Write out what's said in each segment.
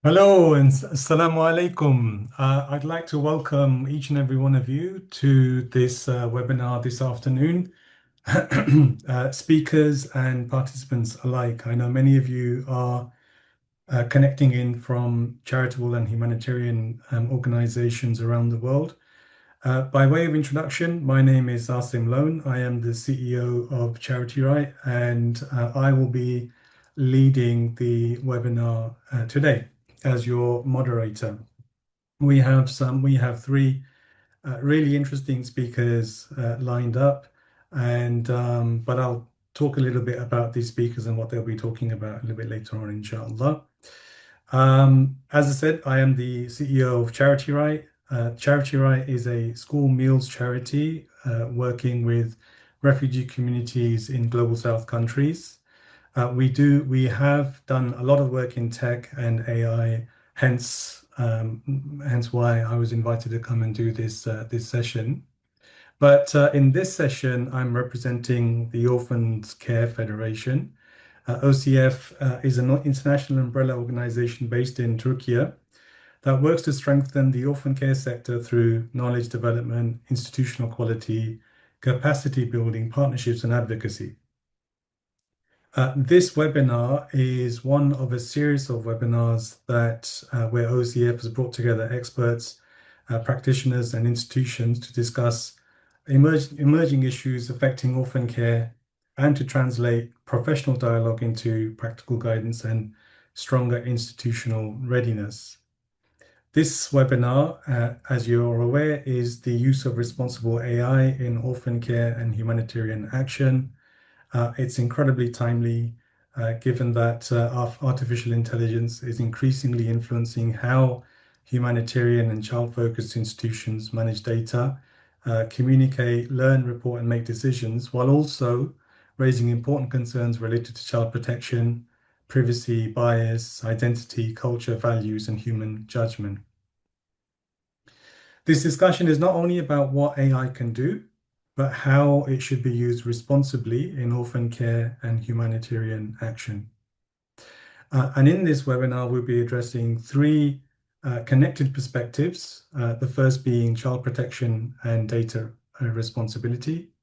Hello and assalamu alaikum. I'd like to welcome each and every one of you to this webinar this afternoon. Speakers and participants alike. I know many of you are connecting in from charitable and humanitarian organizations around the world. By way of introduction, my name is Asim Lone. I am the CEO of Charity Right, and I will be leading the webinar today as your moderator. We have three really interesting speakers lined up, and but I'll talk a little bit about these speakers and what they'll be talking about a little bit later on, inshallah. As I said, I am the CEO of Charity Right. Charity Right is a school meals charity working with refugee communities in global south countries. We have done a lot of work in tech and AI, hence why I was invited to come and do this session. But in this session, I'm representing the Orphans Care Federation. OCF is an international umbrella organization based in Turkey that works to strengthen the orphan care sector through knowledge development, institutional quality, capacity building, partnerships, and advocacy. This webinar is one of a series of webinars that where OCF has brought together experts, practitioners, and institutions to discuss emerging issues affecting orphan care and to translate professional dialogue into practical guidance and stronger institutional readiness. This webinar, as you're aware, is the use of responsible AI in orphan care and humanitarian action. It's incredibly timely, given that artificial intelligence is increasingly influencing how humanitarian and child-focused institutions manage data, communicate, learn, report, and make decisions, while also raising important concerns related to child protection, privacy, bias, identity, culture, values, and human judgment. This discussion is not only about what AI can do, but how it should be used responsibly in orphan care and humanitarian action. And in this webinar, we'll be addressing three connected perspectives, the first being child protection and data responsibility,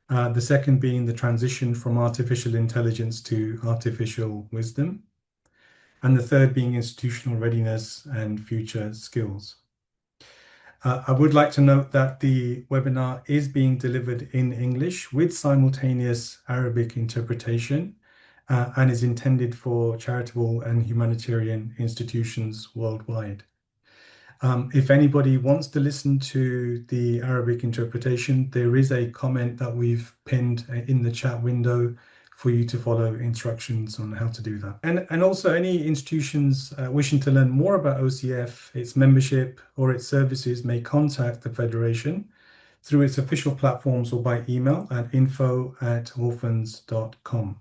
the second being the transition from artificial intelligence to artificial wisdom, and the third being institutional readiness and future skills. I would like to note that the webinar is being delivered in English with simultaneous Arabic interpretation and is intended for charitable and humanitarian institutions worldwide. If anybody wants to listen to the Arabic interpretation, there is a comment that we've pinned in the chat window for you to follow instructions on how to do that. And also any institutions wishing to learn more about OCF, its membership or its services may contact the Federation through its official platforms or by email at info@orphans.com.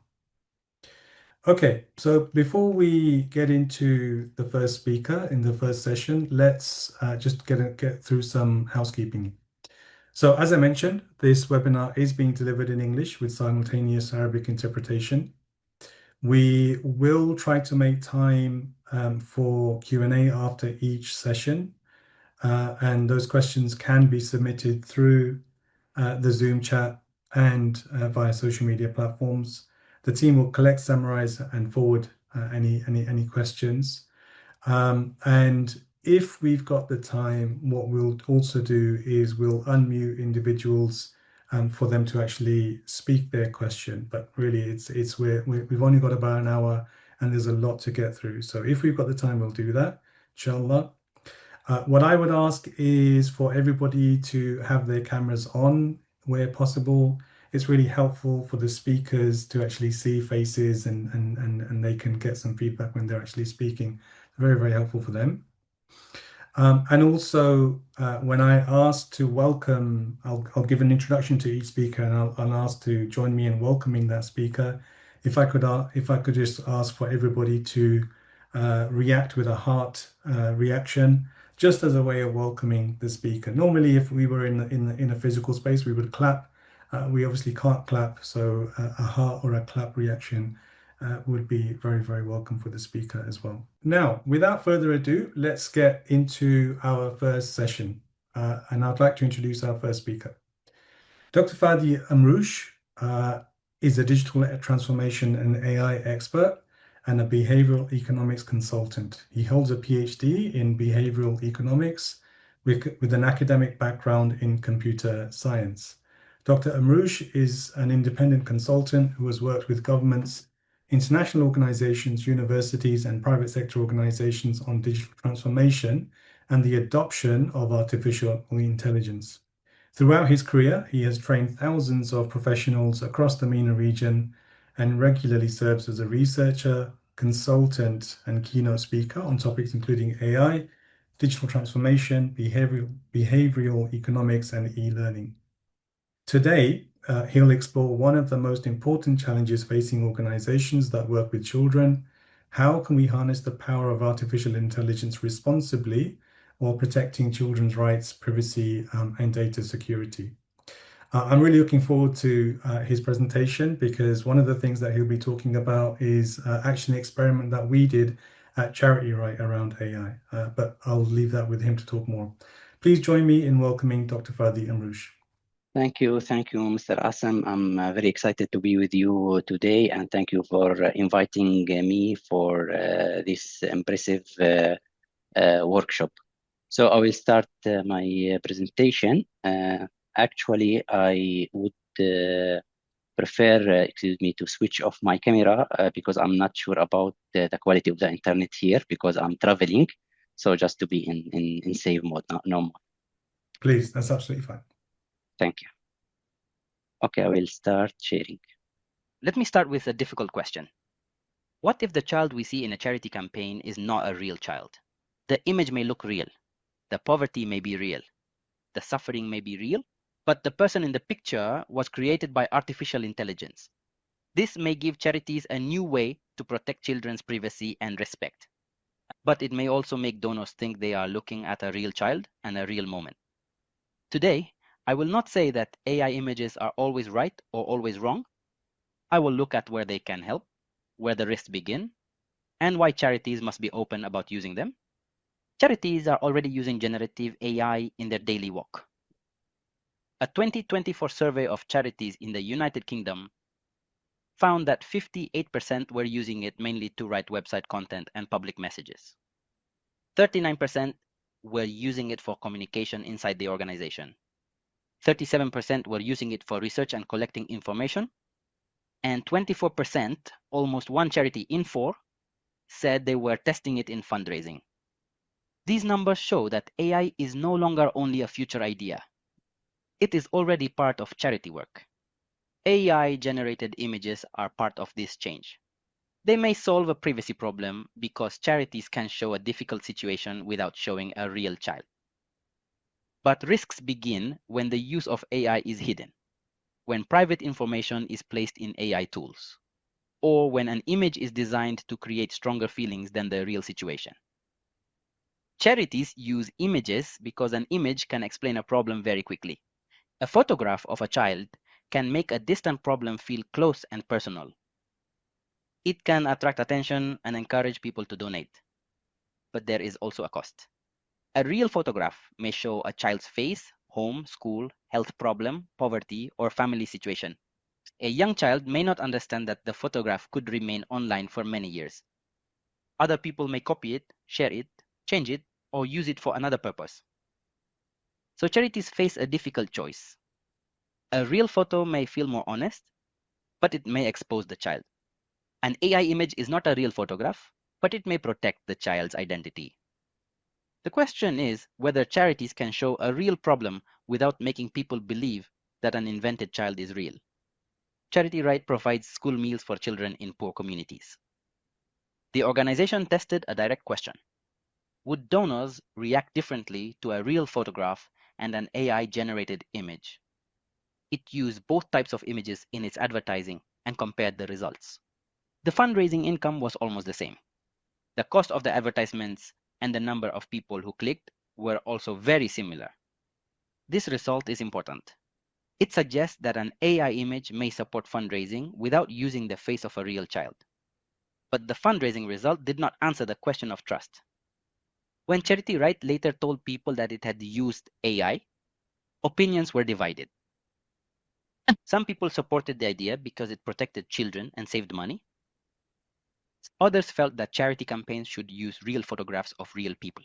Okay, so before we get into the first speaker in the first session, let's just get through some housekeeping. So as I mentioned, this webinar is being delivered in English with simultaneous Arabic interpretation. We will try to make time for Q&A after each session, and those questions can be submitted through the Zoom chat and via social media platforms. The team will collect, summarize, and forward any questions. And if we've got the time, what we'll also do is we'll unmute individuals for them to actually speak their question. But really, we've only got about an hour, and there's a lot to get through. So if we've got the time, we'll do that, inshallah. What I would ask is for everybody to have their cameras on where possible. It's really helpful for the speakers to actually see faces and they can get some feedback when they're actually speaking. Very, very helpful for them. And also, when I ask to welcome, I'll give an introduction to each speaker, and I'll ask to join me in welcoming that speaker. If I could just ask for everybody to react with a heart reaction, just as a way of welcoming the speaker. Normally, if we were in a physical space, we would clap. We obviously can't clap, so a heart or a clap reaction would be very, very welcome for the speaker as well. Now, without further ado, let's get into our first session. And I'd like to introduce our first speaker. Dr. Fadi Amroush is a digital transformation and AI expert and a behavioral economics consultant. He holds a PhD in behavioral economics with an academic background in computer science. Dr. Amroush is an independent consultant who has worked with governments, international organizations, universities, and private sector organizations on digital transformation and the adoption of artificial intelligence. Throughout his career, he has trained thousands of professionals across the MENA region and regularly serves as a researcher, consultant, and keynote speaker on topics including AI, digital transformation, behavioral economics, and e-learning. Today, he'll explore one of the most important challenges facing organizations that work with children. How can we harness the power of artificial intelligence responsibly while protecting children's rights, privacy, and data security? I'm really looking forward to his presentation because one of the things that he'll be talking about is actually an experiment that we did at Charity Right around AI. But I'll leave that with him to talk more. Please join me in welcoming Dr. Fadi Amroush. Thank you, Mr. Asim. I'm very excited to be with you today, and thank you for inviting me for this impressive workshop. So I will start my presentation. Actually, I would prefer, to switch off my camera because I'm not sure about the quality of the internet here because I'm traveling. So just to be in save mode, no more. Please, that's absolutely fine. Thank you. Okay, I will start sharing. Let me start with a difficult question. What if the child we see in a charity campaign is not a real child? The image may look real. The poverty may be real. The suffering may be real, but the person in the picture was created by artificial intelligence. This may give charities a new way to protect children's privacy and respect. But it may also make donors think they are looking at a real child and a real moment. Today, I will not say that AI images are always right or always wrong. I will look at where they can help, where the risks begin, and why charities must be open about using them. Charities are already using generative AI in their daily work. A 2024 survey of charities in the United Kingdom found that 58% were using it mainly to write website content and public messages. 39% were using it for communication inside the organization. 37% were using it for research and collecting information. And 24%, almost one charity in four, said they were testing it in fundraising. These numbers show that AI is no longer only a future idea. It is already part of charity work. AI-generated images are part of this change. They may solve a privacy problem because charities can show a difficult situation without showing a real child. But risks begin when the use of AI is hidden, when private information is placed in AI tools, or when an image is designed to create stronger feelings than the real situation. Charities use images because an image can explain a problem very quickly. A photograph of a child can make a distant problem feel close and personal. It can attract attention and encourage people to donate. But there is also a cost. A real photograph may show a child's face, home, school, health problem, poverty, or family situation. A young child may not understand that the photograph could remain online for many years. Other people may copy it, share it, change it, or use it for another purpose. So charities face a difficult choice. A real photo may feel more honest, but it may expose the child. An AI image is not a real photograph, but it may protect the child's identity. The question is whether charities can show a real problem without making people believe that an invented child is real. Charity Right provides school meals for children in poor communities. The organization tested a direct question. Would donors react differently to a real photograph and an AI-generated image? It used both types of images in its advertising and compared the results. The fundraising income was almost the same. The cost of the advertisements and the number of people who clicked were also very similar. This result is important. It suggests that an AI image may support fundraising without using the face of a real child. But the fundraising result did not answer the question of trust. When Charity Right later told people that it had used AI, opinions were divided. Some people supported the idea because it protected children and saved money. Others felt that charity campaigns should use real photographs of real people.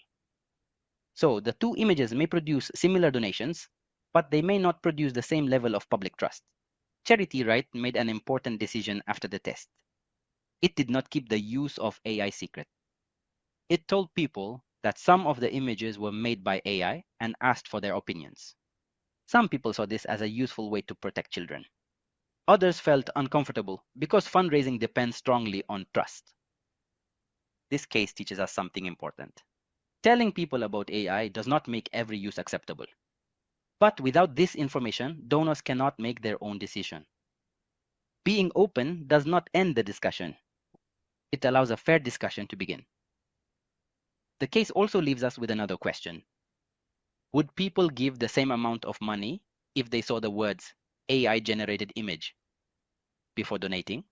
So the two images may produce similar donations, but they may not produce the same level of public trust. Charity Right made an important decision after the test. It did not keep the use of AI secret. It told people that some of the images were made by AI and asked for their opinions. Some people saw this as a useful way to protect children. Others felt uncomfortable because fundraising depends strongly on trust. This case teaches us something important. Telling people about AI does not make every use acceptable. But without this information, donors cannot make their own decision. Being open does not end the discussion. It allows a fair discussion to begin. The case also leaves us with another question. Would people give the same amount of money if they saw the words AI-generated image before donating?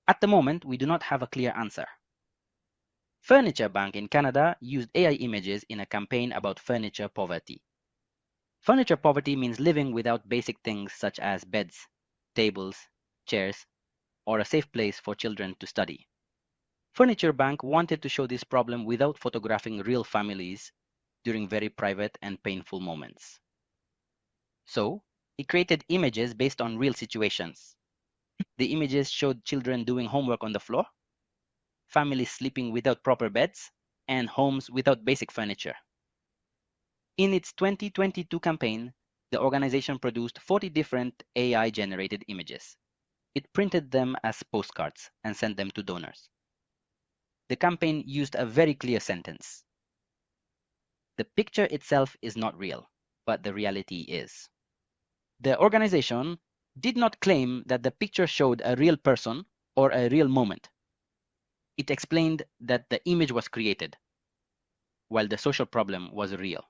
At the moment, we do not have a clear answer. Furniture Bank in Canada used AI images in a campaign about furniture poverty. Furniture poverty means living without basic things such as beds, tables, chairs, or a safe place for children to study. Furniture Bank wanted to show this problem without photographing real families during very private and painful moments. So, it created images based on real situations. The images showed children doing homework on the floor, families sleeping without proper beds, and homes without basic furniture. In its 2022 campaign, the organization produced 40 different AI-generated images. It printed them as postcards and sent them to donors. The campaign used a very clear sentence. The picture itself is not real, but the reality is. The organization did not claim that the picture showed a real person or a real moment. It explained that the image was created, while the social problem was real.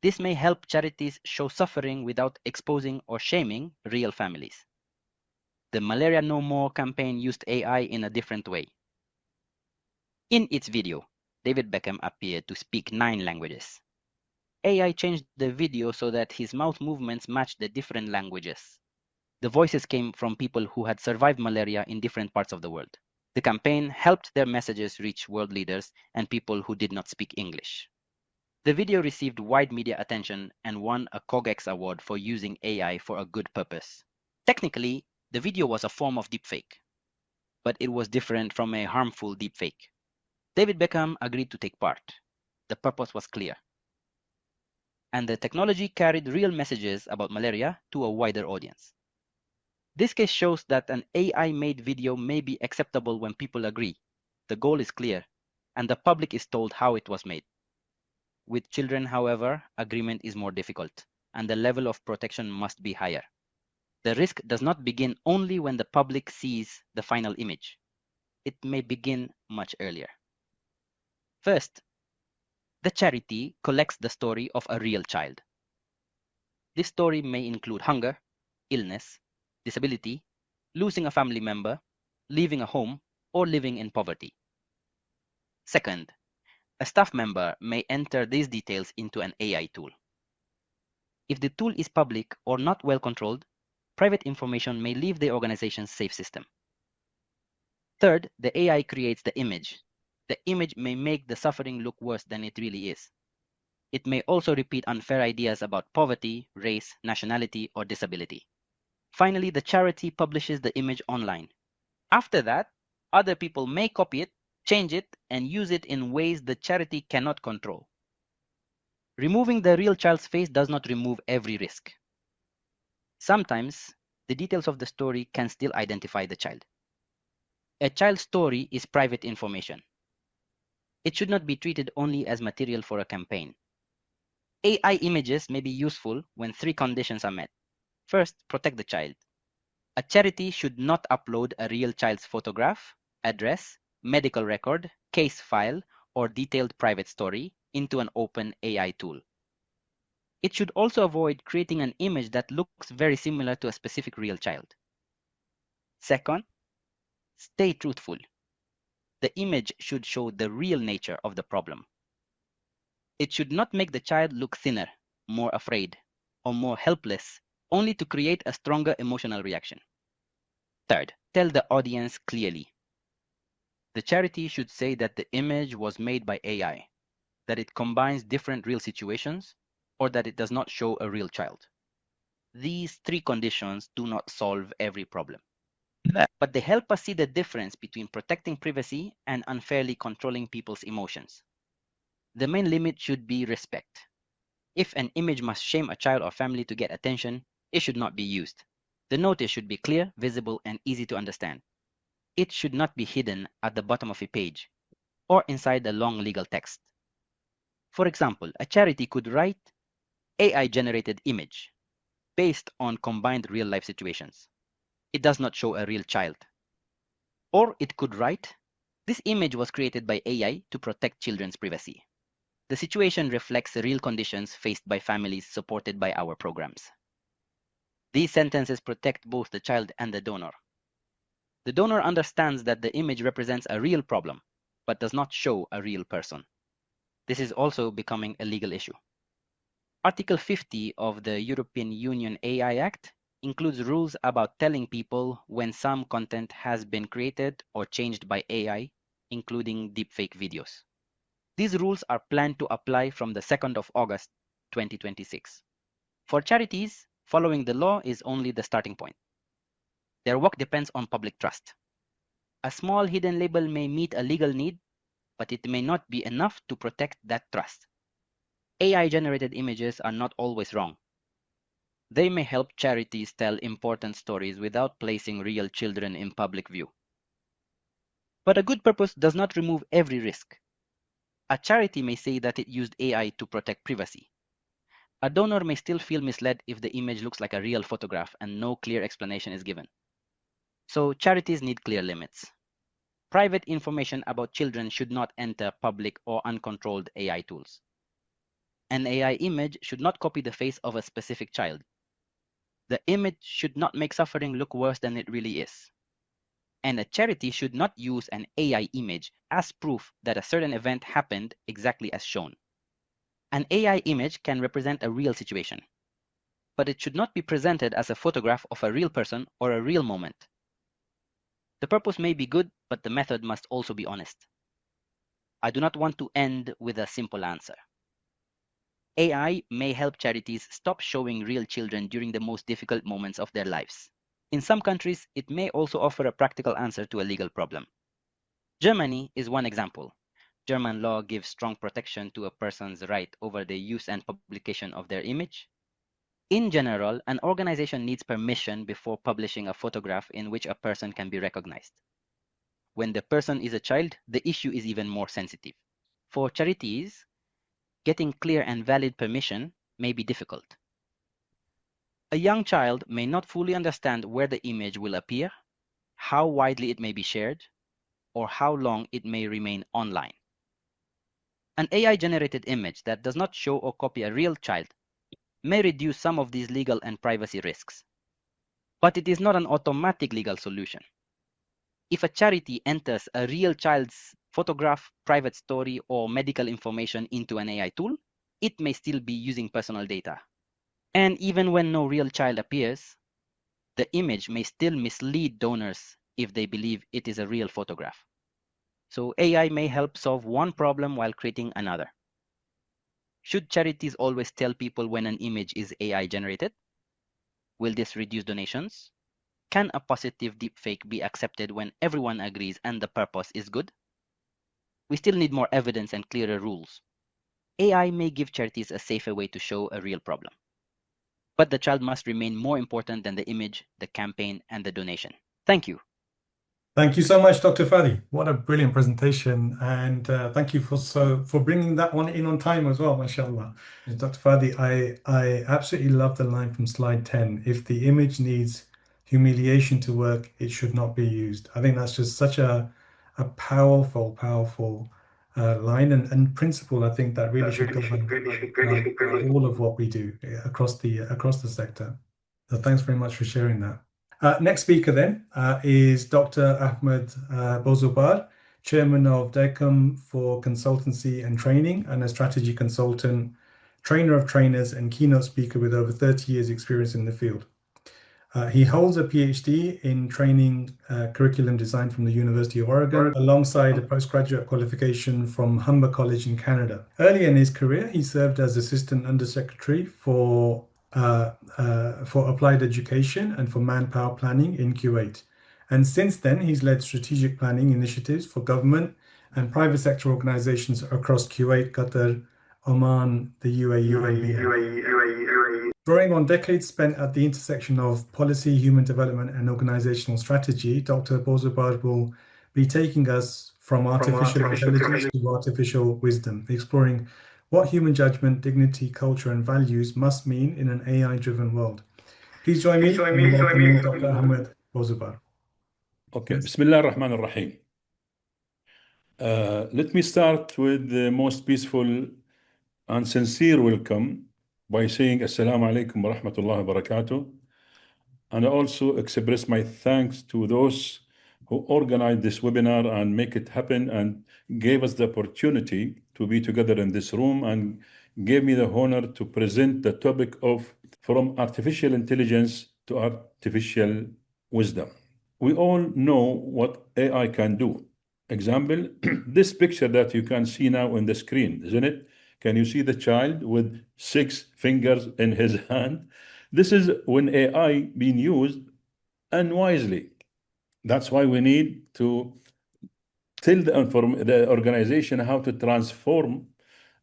This may help charities show suffering without exposing or shaming real families. The Malaria No More campaign used AI in a different way. In its video, David Beckham appeared to speak 9 languages. AI changed the video so that his mouth movements matched the different languages. The voices came from people who had survived malaria in different parts of the world. The campaign helped their messages reach world leaders and people who did not speak English. The video received wide media attention and won a COGEX award for using AI for a good purpose. Technically, the video was a form of deepfake, but it was different from a harmful deepfake. David Beckham agreed to take part. The purpose was clear. And the technology carried real messages about malaria to a wider audience. This case shows that an AI-made video may be acceptable when people agree, the goal is clear, and the public is told how it was made. With children, however, agreement is more difficult, and the level of protection must be higher. The risk does not begin only when the public sees the final image. It may begin much earlier. First, the charity collects the story of a real child. This story may include hunger, illness, disability, losing a family member, leaving a home, or living in poverty. Second, a staff member may enter these details into an AI tool. If the tool is public or not well controlled, private information may leave the organization's safe system. Third, the AI creates the image. The image may make the suffering look worse than it really is. It may also repeat unfair ideas about poverty, race, nationality, or disability. Finally, the charity publishes the image online. After that, other people may copy it, change it, and use it in ways the charity cannot control. Removing the real child's face does not remove every risk. Sometimes, the details of the story can still identify the child. A child's story is private information. It should not be treated only as material for a campaign. AI images may be useful when 3 conditions are met. First, protect the child. A charity should not upload a real child's photograph, address, medical record, case file, or detailed private story into an open AI tool. It should also avoid creating an image that looks very similar to a specific real child. Second, Stay truthful. The image should show the real nature of the problem. It should not make the child look thinner, more afraid, or more helpless, only to create a stronger emotional reaction. Third, tell the audience clearly. The charity should say that the image was made by AI, that it combines different real situations, or that it does not show a real child. These three conditions do not solve every problem, but they help us see the difference between protecting privacy and unfairly controlling people's emotions. The main limit should be respect. If an image must shame a child or family to get attention, it should not be used. The notice should be clear, visible, and easy to understand. It should not be hidden at the bottom of a page or inside a long legal text. For example, a charity could write AI-generated image based on combined real-life situations. It does not show a real child. Or it could write, this image was created by AI to protect children's privacy. The situation reflects the real conditions faced by families supported by our programs. These sentences protect both the child and the donor. The donor understands that the image represents a real problem, but does not show a real person. This is also becoming a legal issue. Article 50 of the European Union AI Act includes rules about telling people when some content has been created or changed by AI, including deepfake videos. These rules are planned to apply from the 2nd of August 2026. For charities, following the law is only the starting point. Their work depends on public trust. A small hidden label may meet a legal need, but it may not be enough to protect that trust. AI-generated images are not always wrong. They may help charities tell important stories without placing real children in public view. But a good purpose does not remove every risk. A charity may say that it used AI to protect privacy. A donor may still feel misled if the image looks like a real photograph and no clear explanation is given. So charities need clear limits. Private information about children should not enter public or uncontrolled AI tools. An AI image should not copy the face of a specific child. The image should not make suffering look worse than it really is. And a charity should not use an AI image as proof that a certain event happened exactly as shown. An AI image can represent a real situation, but it should not be presented as a photograph of a real person or a real moment. The purpose may be good, but the method must also be honest. I do not want to end with a simple answer. AI may help charities stop showing real children during the most difficult moments of their lives. In some countries, it may also offer a practical answer to a legal problem. Germany is one example. German law gives strong protection to a person's right over the use and publication of their image. In general, an organization needs permission before publishing a photograph in which a person can be recognized. When the person is a child, the issue is even more sensitive. For charities, getting clear and valid permission may be difficult. A young child may not fully understand where the image will appear, how widely it may be shared, or how long it may remain online. An AI-generated image that does not show or copy a real child may reduce some of these legal and privacy risks. But it is not an automatic legal solution. If a charity enters a real child's photograph, private story, or medical information into an AI tool, it may still be using personal data. And even when no real child appears, the image may still mislead donors if they believe it is a real photograph. So AI may help solve one problem while creating another. Should charities always tell people when an image is AI generated? Will this reduce donations? Can a positive deepfake be accepted when everyone agrees and the purpose is good? We still need more evidence and clearer rules. AI may give charities a safer way to show a real problem. But the child must remain more important than the image, the campaign, and the donation. Thank you. Thank you so much, Dr. Fadi. What a brilliant presentation, and thank you for bringing that one in on time as well, mashallah. Dr. Fadi, I absolutely love the line from slide 10. If the image needs humiliation to work, it should not be used. I think that's just such a powerful, powerful line and principle. I think that really should govern all of what we do across the sector. So thanks very much for sharing that. Next speaker then is Dr. Ahmad Bozobar, Chairman of DECOM for Consultancy and Training and a strategy consultant, trainer of trainers and keynote speaker with over 30 years experience in the field. He holds a PhD in training curriculum design from the University of Oregon, alongside a postgraduate qualification from Humber College in Canada. Early in his career, he served as Assistant Undersecretary for Applied Education and for Manpower Planning in Kuwait. And since then, he's led strategic planning initiatives for government and private sector organizations across Kuwait, Qatar, Oman, the UAE, and Bahrain. Drawing on decades spent at the intersection of policy, human development, and organizational strategy, Dr. Bozobar will be taking us from artificial intelligence to artificial wisdom, exploring what human judgment, dignity, culture, and values must mean in an AI-driven world. Please join me in welcoming Dr. Ahmed Bozobar. Okay, Bismillah ar-Rahman ar-Rahim. Let me start with the most peaceful and sincere welcome by saying Assalamu alaikum wa rahmatullahi wa barakatuh. And I also express my thanks to those who organized this webinar and make it happen and gave us the opportunity to be together in this room and gave me the honor to present the topic of from artificial intelligence to artificial wisdom. We all know what AI can do. Example, this picture that you can see now on the screen, isn't it? Can you see the child with 6 fingers in his hand? This is when AI being used unwisely. That's why we need to tell the organization how to transform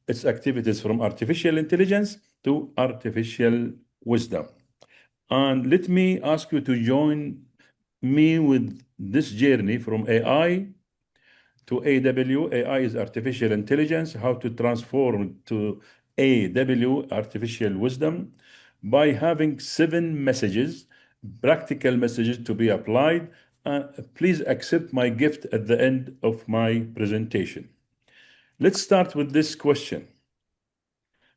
its activities from artificial intelligence to artificial wisdom. And let me ask you to join me with this journey from AI to AW. AI is artificial intelligence, how to transform to AW, artificial wisdom, by having 7 messages, practical messages to be applied. Please accept my gift at the end of my presentation. Let's start with this question.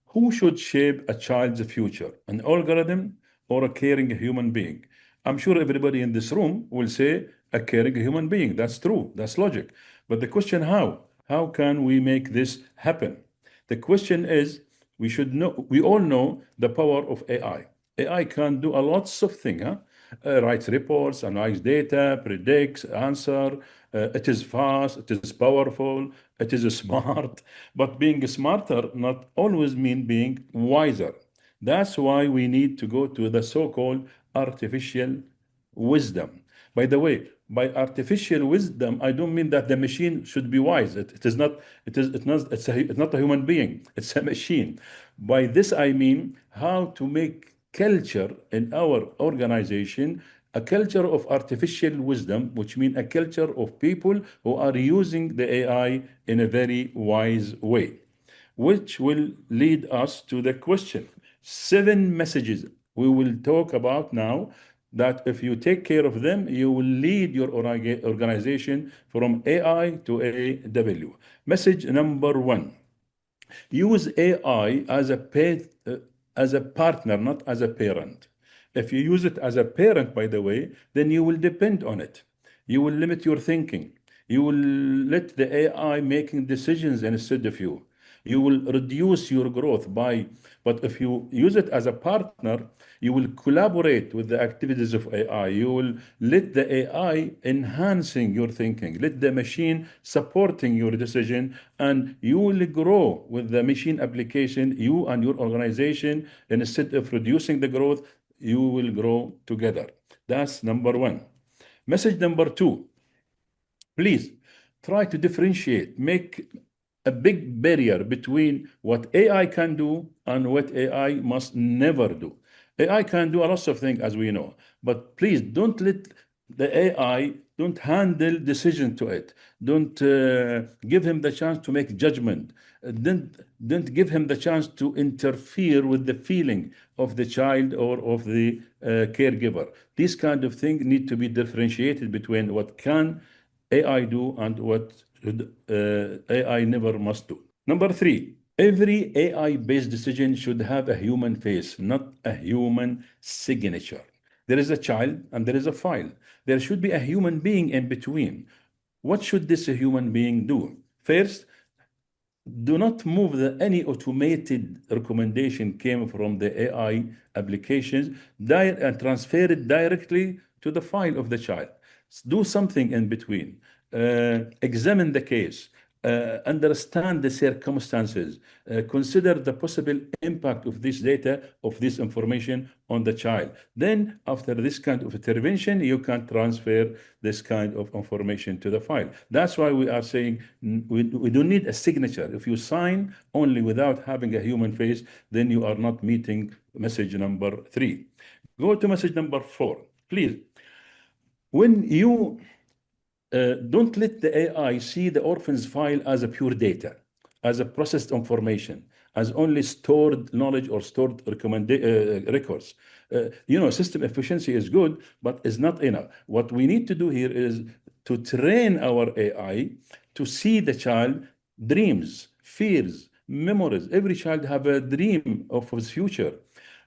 Who should shape a child's future, an algorithm or a caring human being? I'm sure everybody in this room will say a caring human being. That's true. That's logic. But the question, how? How can we make this happen? The question is, we all know the power of AI. AI can do a lots of things, writes reports, analyze data, predicts, answer. It is fast, it is powerful, it is smart. But being smarter not always mean being wiser. That's why we need to go to the so-called artificial wisdom. By the way, by artificial wisdom, I don't mean that the machine should be wise. It's not a human being. It's a machine. By this, I mean how to make culture in our organization a culture of artificial wisdom, which means a culture of people who are using the AI in a very wise way, which will lead us to the question. 7 messages we will talk about now that if you take care of them, you will lead your organization from AI to AW. Message number 1. Use AI as a partner, not as a parent. If you use it as a parent, by the way, then you will depend on it. You will limit your thinking. You will let the AI making decisions instead of you. You will reduce your growth but if you use it as a partner, you will collaborate with the activities of AI. You will let the AI enhancing your thinking, let the machine supporting your decision, and you will grow with the machine application, you and your organization. And instead of reducing the growth, you will grow together. That's number 1. Message number 2. Please try to differentiate, make a big barrier between what AI can do and what AI must never do. AI can do a lot of things, as we know, but please don't let the AI, don't handle decision to it. Don't give him the chance to make judgment. Don't give him the chance to interfere with the feeling of the child or of the caregiver. These kind of things need to be differentiated between what can AI do and what AI never must do. Number 3, every AI-based decision should have a human face, not a human signature. There is a child and there is a file. There should be a human being in between. What should this human being do? First, do not move any automated recommendation came from the AI applications and transfer it directly to the file of the child. Do something in between. Examine the case. Understand the circumstances. Consider the possible impact of this data, of this information on the child. Then, after this kind of intervention, you can transfer this kind of information to the file. That's why we are saying we don't need a signature. If you sign only without having a human face, then you are not meeting message number 3. Go to message number 4, please. When you don't let the AI see the orphans file as a pure data, as a processed information, as only stored knowledge or stored records. System efficiency is good, but is not enough. What we need to do here is to train our AI to see the child dreams, fears, memories. Every child have a dream of his future.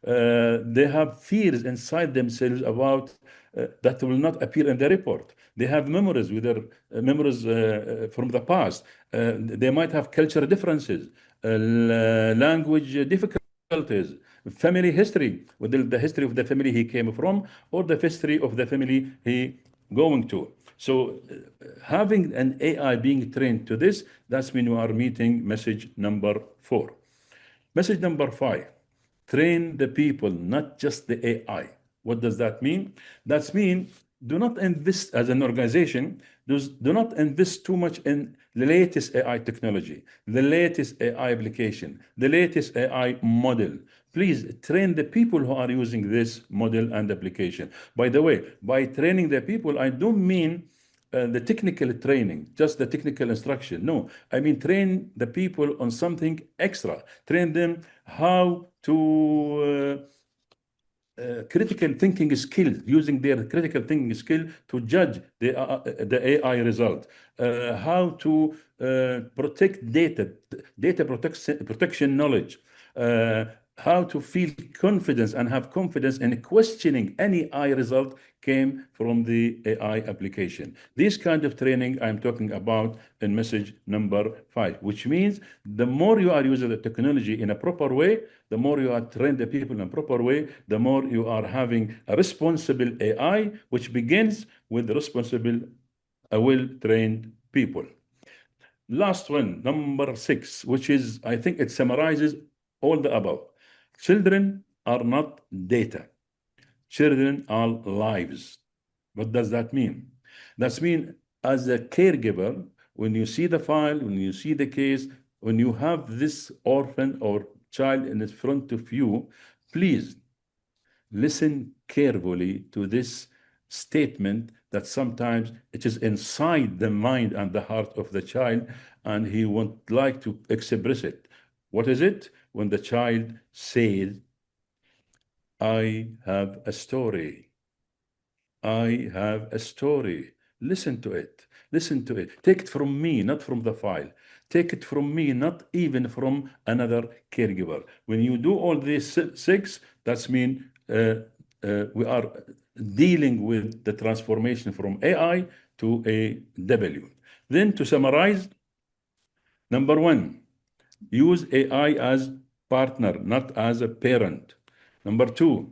They have fears inside themselves about that will not appear in the report. They have memories with their memories from the past. They might have cultural differences, language difficulties, family history, whether the history of the family he came from or the history of the family he going to. So having an AI being trained to this, that's when you are meeting message number 4. Message number 5, train the people, not just the AI. What does that mean? That means do not invest as an organization, do not invest too much in the latest AI technology, the latest AI application, the latest AI model. Please train the people who are using this model and application. By the way, by training the people, I don't mean the technical training, just the technical instruction. No, I mean train the people on something extra. Train them how to critical thinking skill, using their critical thinking skill to judge the AI result. How to protect data protection knowledge. How to feel confidence and have confidence in questioning any AI result came from the AI application. This kind of training I'm talking about in message number 5, which means the more you are using the technology in a proper way, the more you are trained the people in a proper way, the more you are having a responsible AI, which begins with responsible, well-trained people. Last one, number 6, which is, I think it summarizes all the above. Children are not data. Children are lives. What does that mean? That means as a caregiver, when you see the file, when you see the case, when you have this orphan or child in front of you, please listen carefully to this statement that sometimes it is inside the mind and the heart of the child, and he would like to express it. What is it? When the child says, I have a story. I have a story. Listen to it. Listen to it. Take it from me, not from the file. Take it from me, not even from another caregiver. When you do all these 6, that means we are dealing with the transformation from AI to a W. Then to summarize, number 1, use AI as partner, not as a parent. Number 2,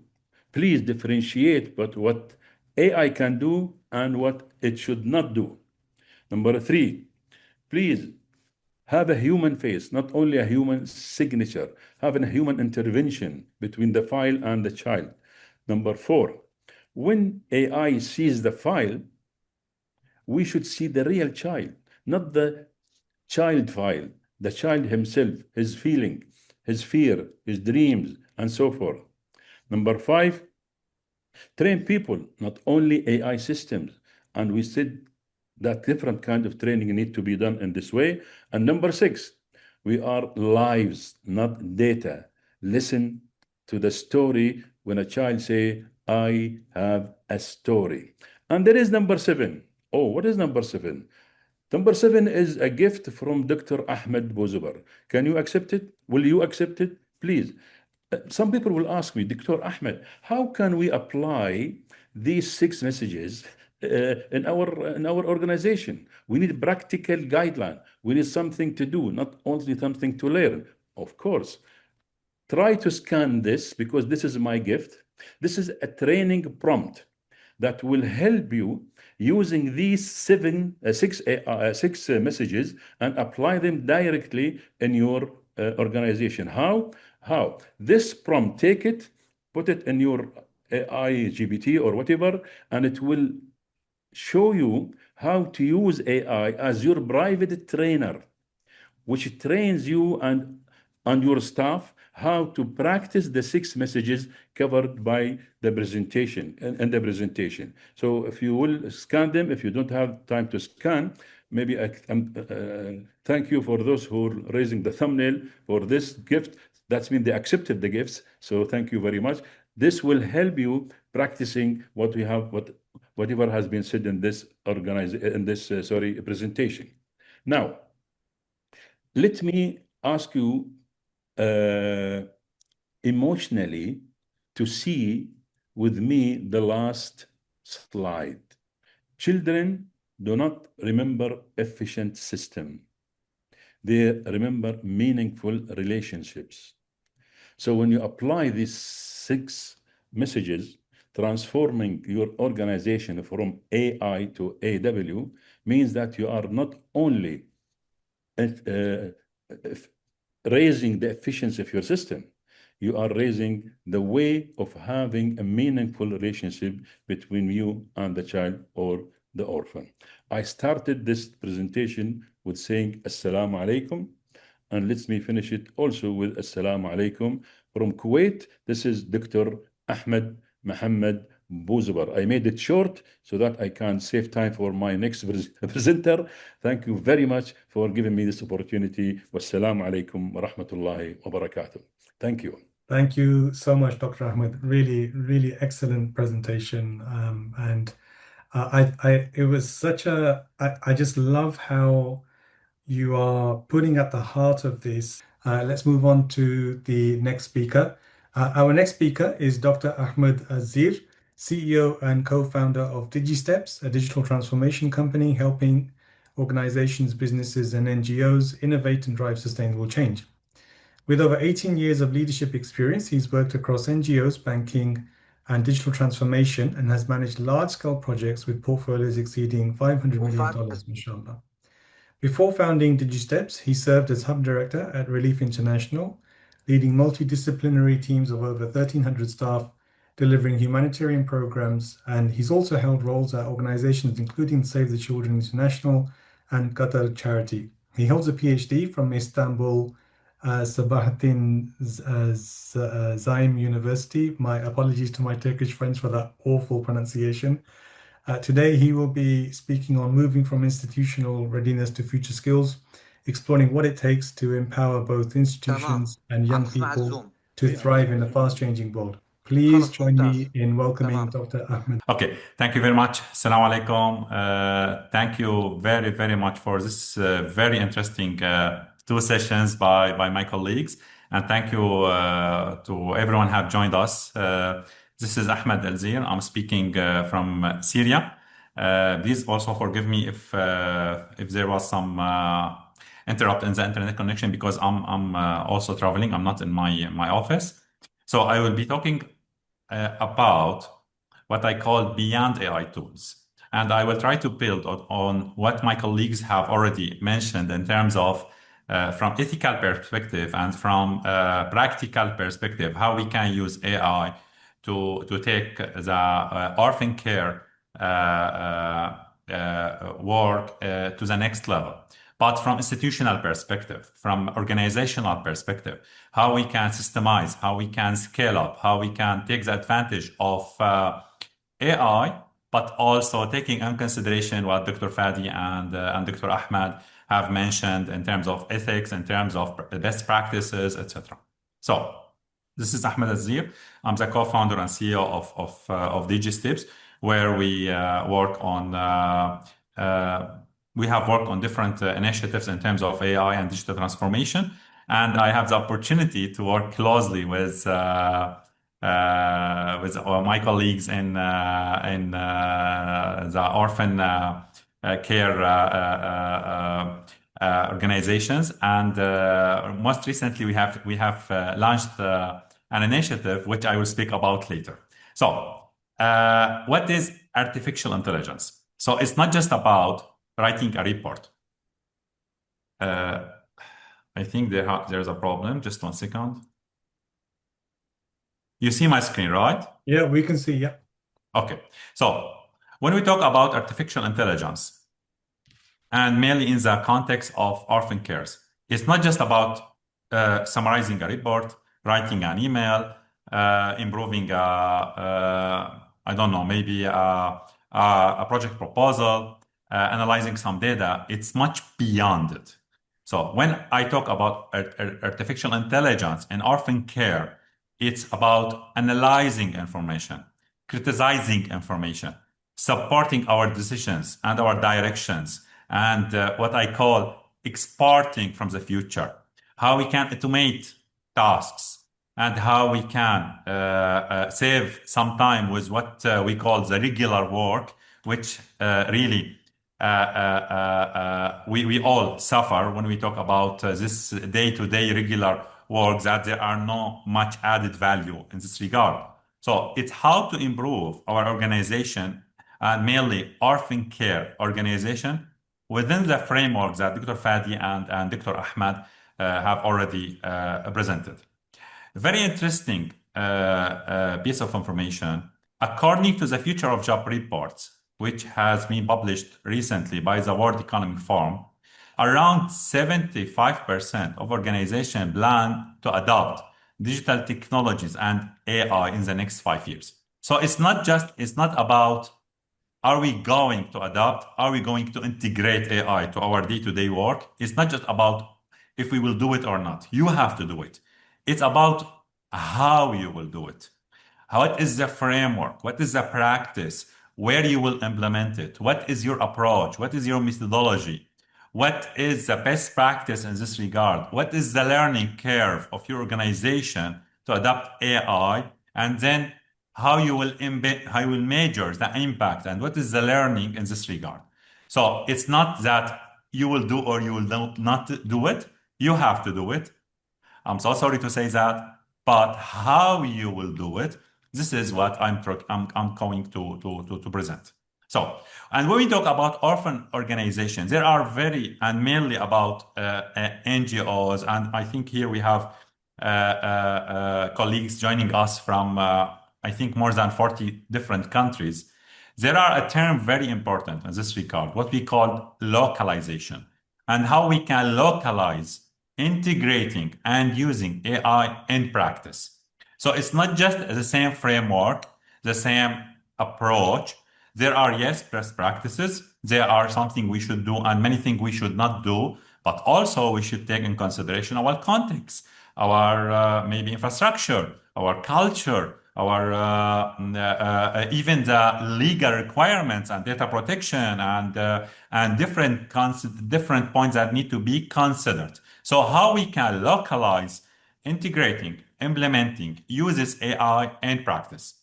please differentiate but what AI can do and what it should not do. Number 3, please have a human face, not only a human signature, having a human intervention between the file and the child. Number 4, when AI sees the file, we should see the real child, not the child file, the child himself, his feeling, his fear, his dreams, and so forth. Number 5, train people, not only AI systems. And we said that different kind of training need to be done in this way. And number 6, we are lives, not data. Listen to the story when a child say, I have a story. And there is number 7. Oh, what is number 7? Number 7 is a gift from Dr. Ahmad Bozobar. Can you accept it? Will you accept it? Please. some people will ask me, Dr. Ahmed, how can we apply these 6 messages in our organization? We need practical guideline. We need something to do, not only something to learn. Of course, try to scan this, because this is my gift. This is a training prompt that will help you using these 6 messages and apply them directly in your organization. How? This prompt, take it, put it in your AI, GPT or whatever, and it will show you how to use AI as your private trainer, which trains you and your staff how to practice the 6 messages covered by the presentation and the presentation. So if you will scan them, if you don't have time to scan, maybe thank you for those who are raising the thumbnail for this gift. That's mean they accepted the gifts. So thank you very much. This will help you practicing what we have, whatever has been said in this presentation. Now, let me ask you emotionally to see with me the last slide. Children do not remember efficient system. They remember meaningful relationships. So when you apply these 6 messages, transforming your organization from AI to AW means that you are not only raising the efficiency of your system, you are raising the way of having a meaningful relationship between you and the child or the orphan. I started this presentation with saying Assalamu alaikum, and let me finish it also with Assalamu alaikum from Kuwait. This is Dr. Ahmed Bozobar. I made it short so that I can save time for my next presenter. Thank you very much for giving me this opportunity. Wassalamu alaikum wa rahmatullahi wa barakatuh. Thank you. Thank you so much, Dr. Ahmed. Really, really excellent presentation. It was such I just love how you are putting at the heart of this. Let's move on to the next speaker. Our next speaker is Dr. Ahmed Al-Zeer, CEO and co-founder of DigiSteps, a digital transformation company helping organizations, businesses, and NGOs innovate and drive sustainable change. With over 18 years of leadership experience, he's worked across NGOs, banking, and digital transformation, and has managed large-scale projects with portfolios exceeding $500 million, mashallah. Before founding DigiSteps, he served as hub director at Relief International, leading multidisciplinary teams of over 1,300 staff, delivering humanitarian programs, and he's also held roles at organizations including Save the Children International and Qatar Charity. He holds a PhD from Istanbul Sabahattin Zaim University. My apologies to my Turkish friends for that awful pronunciation. Today, he will be speaking on moving from institutional readiness to future skills, exploring what it takes to empower both institutions and young people to thrive in a fast-changing world. Please join me in welcoming Dr. Ahmed. Okay, thank you very much. Assalamu alaikum. Thank you very, very much for this very interesting 2 sessions by my colleagues. And thank you to everyone who have joined us. This is Ahmed Al-Zeer. I'm speaking from Syria. Please also forgive me if there was some interrupt in the internet connection, because I'm also traveling. I'm not in my office. So I will be talking about what I call beyond AI tools. And I will try to build on what my colleagues have already mentioned in terms of from ethical perspective and from practical perspective, how we can use AI to take the orphan care work to the next level. But from institutional perspective, from organizational perspective, how we can systemize, how we can scale up, how we can take the advantage of AI, but also taking in consideration what Dr. Fadi and Dr. Ahmed have mentioned in terms of ethics, in terms of best practices, etc. So this is Ahmed Al-Zeer. I'm the co-founder and CEO of DigiSteps, where we work on we have worked on different initiatives in terms of AI and digital transformation. and I have the opportunity to work closely with my colleagues in the orphan care organizations, and most recently we have launched an initiative which I will speak about later. So, what is artificial intelligence? So it's not just about writing a report. I think there's a problem. Just 1 second. You see my screen, right? Yeah, we can see. Yeah. Okay. So when we talk about artificial intelligence, and mainly in the context of orphan cares, it's not just about summarizing a report, writing an email, improving, I don't know, maybe a project proposal, analyzing some data. It's much beyond it. So when I talk about artificial intelligence and orphan care, it's about analyzing information, criticizing information, supporting our decisions and our directions, and what I call exporting from the future, how we can automate tasks, and how we can save some time with what we call the regular work, which really we all suffer when we talk about this day-to-day regular work, that there are no much added value in this regard. So it's how to improve our organization, and mainly orphan care organization, within the framework that Dr. Fadi and Dr. Ahmad have already presented. Very interesting piece of information. According to the Future of Job reports, which has been published recently by the World Economic Forum, around 75% of organizations plan to adopt digital technologies and AI in the next 5 years. So it's not about, are we going to adopt? Are we going to integrate AI to our day-to-day work? It's not just about if we will do it or not. You have to do it. It's about how you will do it. What is the framework? What is the practice? Where you will implement it? What is your approach? What is your methodology? What is the best practice in this regard? What is the learning curve of your organization to adopt AI? And then how you will measure the impact, and what is the learning in this regard. So it's not that you will do or you will not do it. You have to do it. I'm so sorry to say that, but how you will do it, this is what I'm going to present. So, and when we talk about orphan organizations, there are and mainly about NGOs, and I think here we have colleagues joining us from, I think, more than 40 different countries. There are a term very important in this regard, what we call localization, and how we can localize integrating and using AI in practice. So it's not just the same framework, the same approach. There are, yes, best practices. There are something we should do and many things we should not do, but also we should take in consideration our context, our maybe infrastructure, our culture, our even the legal requirements and data protection and different points that need to be considered. So how we can localize, integrating, implementing, uses AI in practice.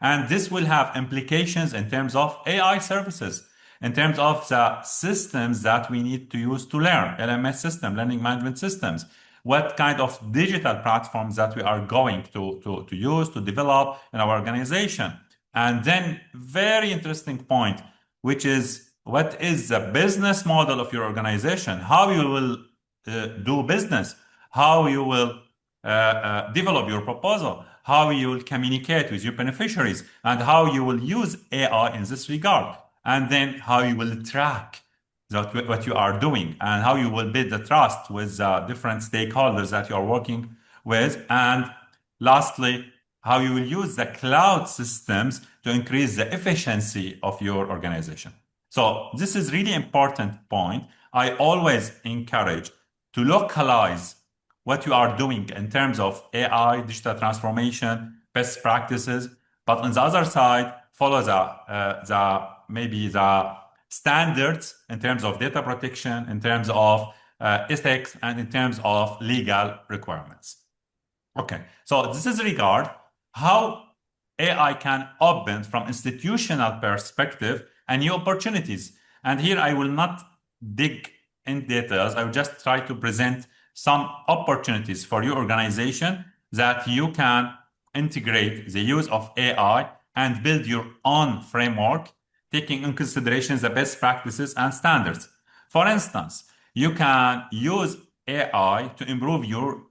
And this will have implications in terms of AI services, in terms of the systems that we need to use to learn, LMS system, learning management systems, what kind of digital platforms that we are going to use, to develop in our organization. And then very interesting point, which is what is the business model of your organization, how you will do business, how you will develop your proposal, how you will communicate with your beneficiaries, and how you will use AI in this regard, and then how you will track what you are doing, and how you will build the trust with different stakeholders that you are working with, and lastly, how you will use the cloud systems to increase the efficiency of your organization. So this is really important point. I always encourage to localize what you are doing in terms of AI, digital transformation, best practices, but on the other side, follow the standards in terms of data protection, in terms of ethics and in terms of legal requirements. Okay, so this is regard how AI can open from institutional perspective and new opportunities. And here I will not dig in details. I will just try to present some opportunities for your organization that you can integrate the use of AI and build your own framework, taking in consideration the best practices and standards. For instance, you can use AI to improve your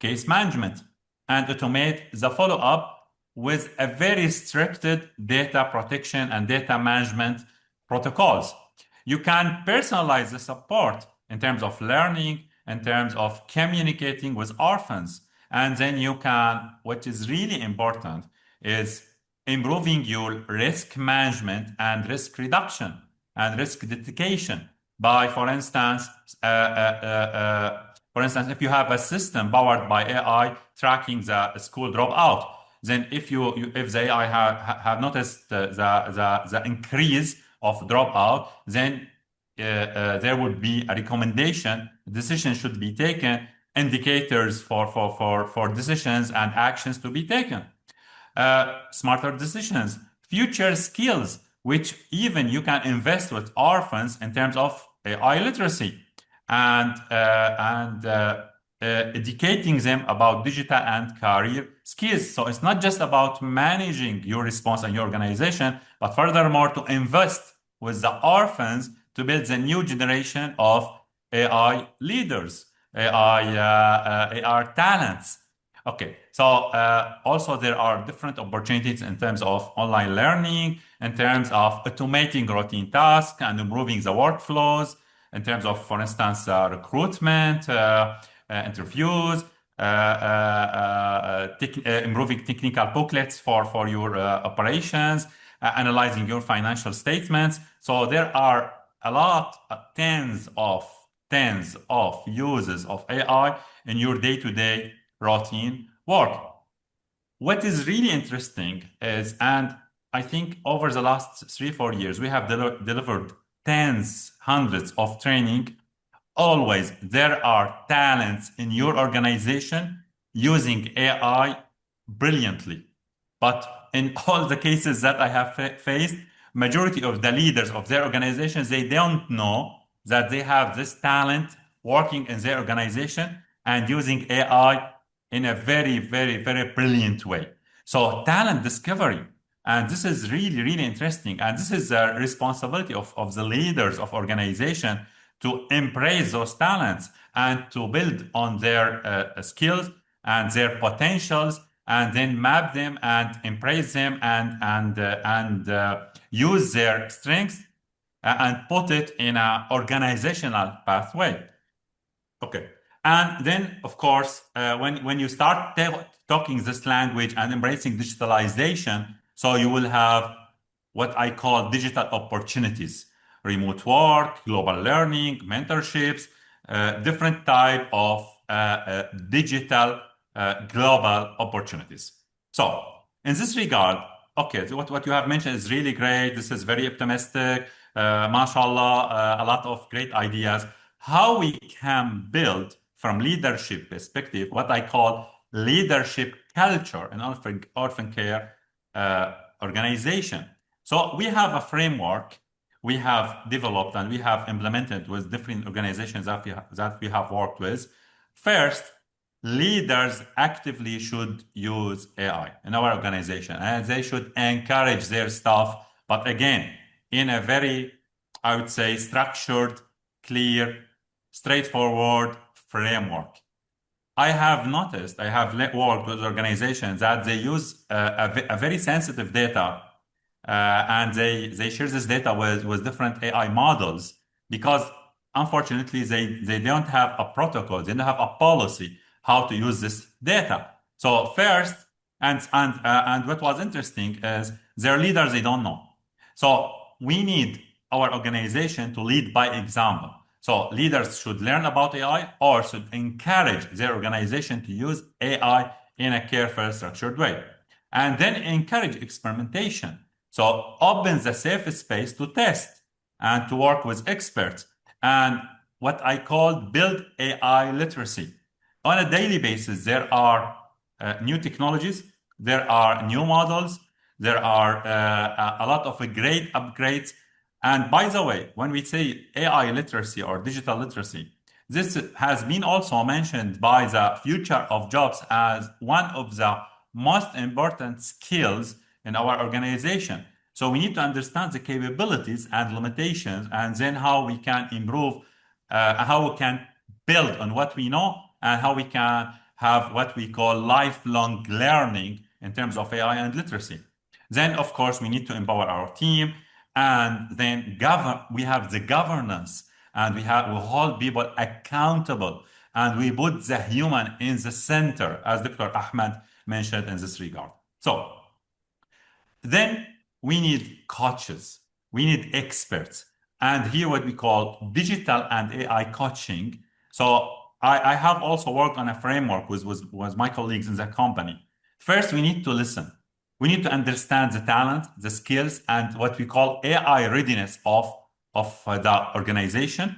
case management and automate the follow-up with a very restricted data protection and data management protocols. You can personalize the support in terms of learning, in terms of communicating with orphans. And then you can, what is really important, is improving your risk management and risk reduction and risk detection by, for instance, if you have a system powered by AI tracking the school dropout, then if the AI have noticed the increase of dropout, then there would be a recommendation. Decision should be taken, indicators for decisions and actions to be taken. Smarter decisions, future skills, which even you can invest with orphans in terms of AI literacy and educating them about digital and career skills. So it's not just about managing your response and your organization, but furthermore to invest with the orphans to build the new generation of AI leaders, AI talents. Okay, so also there are different opportunities in terms of online learning, in terms of automating routine tasks and improving the workflows, in terms of, for instance, recruitment, interviews, improving technical booklets for your operations, analyzing your financial statements. So there are a lot, tens of uses of AI in your day-to-day routine work. What is really interesting is, and I think over the last 3-4 years, we have delivered tens, hundreds of training. Always there are talents in your organization using AI brilliantly. But in all the cases that I have faced, majority of the leaders of their organizations, they don't know that they have this talent working in their organization and using AI in a very, very, very brilliant way. So talent discovery, and this is really, really interesting. And this is a responsibility of the leaders of organization to embrace those talents and to build on their skills and their potentials, and then map them and embrace them and use their strengths and put it in an organizational pathway. Okay. And then, of course, when you start talking this language and embracing digitalization, so you will have what I call digital opportunities, remote work, global learning, mentorships, different type of digital global opportunities. So in this regard, okay, so what you have mentioned is really great. This is very optimistic. MashaAllah, a lot of great ideas. How we can build from leadership perspective, what I call leadership culture in orphan care organization. So we have a framework we have developed and we have implemented with different organizations that we have worked with. First, leaders actively should use AI in our organization, and they should encourage their staff, but again, in a very, I would say, structured, clear, straightforward framework. I have noticed, I have worked with organizations that they use a very sensitive data and they share this data with different AI models because unfortunately they don't have a protocol, they don't have a policy how to use this data. So first, and what was interesting is their leaders, they don't know. So we need our organization to lead by example. So leaders should learn about AI or should encourage their organization to use AI in a careful, structured way. And then encourage experimentation. So open the safe space to test and to work with experts. And what I call build AI literacy. On a daily basis, there are new technologies, there are new models, there are a lot of great upgrades. And by the way, when we say AI literacy or digital literacy, this has been also mentioned by the Future of Jobs as one of the most important skills in our organization. So we need to understand the capabilities and limitations, and then how we can improve, how we can build on what we know, and how we can have what we call lifelong learning in terms of AI and literacy. Then, of course, we need to empower our team, and then we have the governance, and we hold people accountable, and we put the human in the center, as Dr. Ahmed mentioned in this regard. So then we need coaches, we need experts, and here what we call digital and AI coaching. So I have also worked on a framework with my colleagues in the company. First, we need to listen. We need to understand the talent, the skills, and what we call AI readiness of the organization.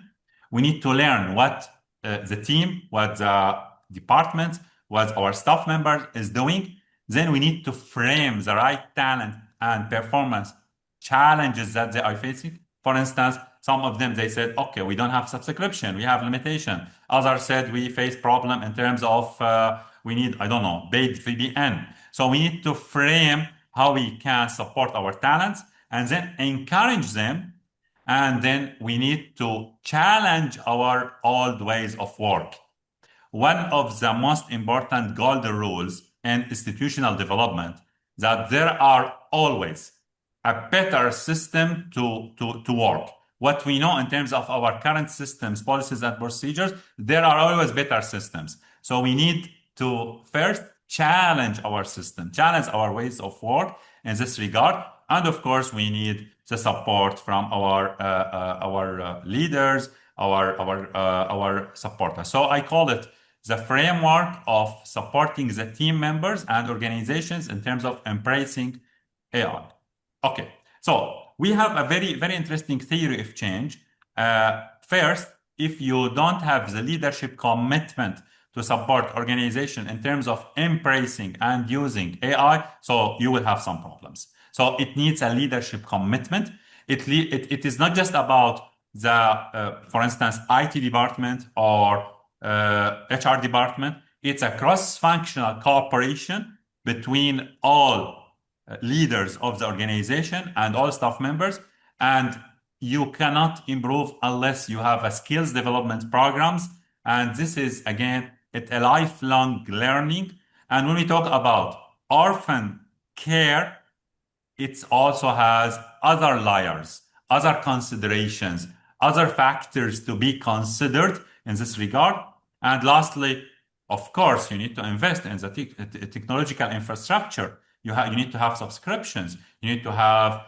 We need to learn what the team, what the department, what our staff members is doing. Then we need to frame the right talent and performance challenges that they are facing. For instance, some of them, they said, okay, we don't have subscription, we have limitation. Others said we face problem in terms of we need, I don't know, paid VPN. So we need to frame how we can support our talents and then encourage them. And then we need to challenge our old ways of work. One of the most important golden rules in institutional development that there are always a better system to work. What we know in terms of our current systems, policies, and procedures, there are always better systems. So we need to first challenge our system, challenge our ways of work in this regard. And of course, we need the support from our leaders, our supporters. So I call it the framework of supporting the team members and organizations in terms of embracing AI. Okay, so we have a very, very interesting theory of change. First, if you don't have the leadership commitment to support organization in terms of embracing and using AI, so you will have some problems. So it needs a leadership commitment. It is not just about the, for instance, IT department or HR department. It's a cross-functional cooperation between all leaders of the organization and all staff members. And you cannot improve unless you have a skills development programs. And this is, again, it's a lifelong learning. And when we talk about orphan care, it also has other layers, other considerations, other factors to be considered in this regard. And lastly, of course, you need to invest in the technological infrastructure. You need to have subscriptions. You need to have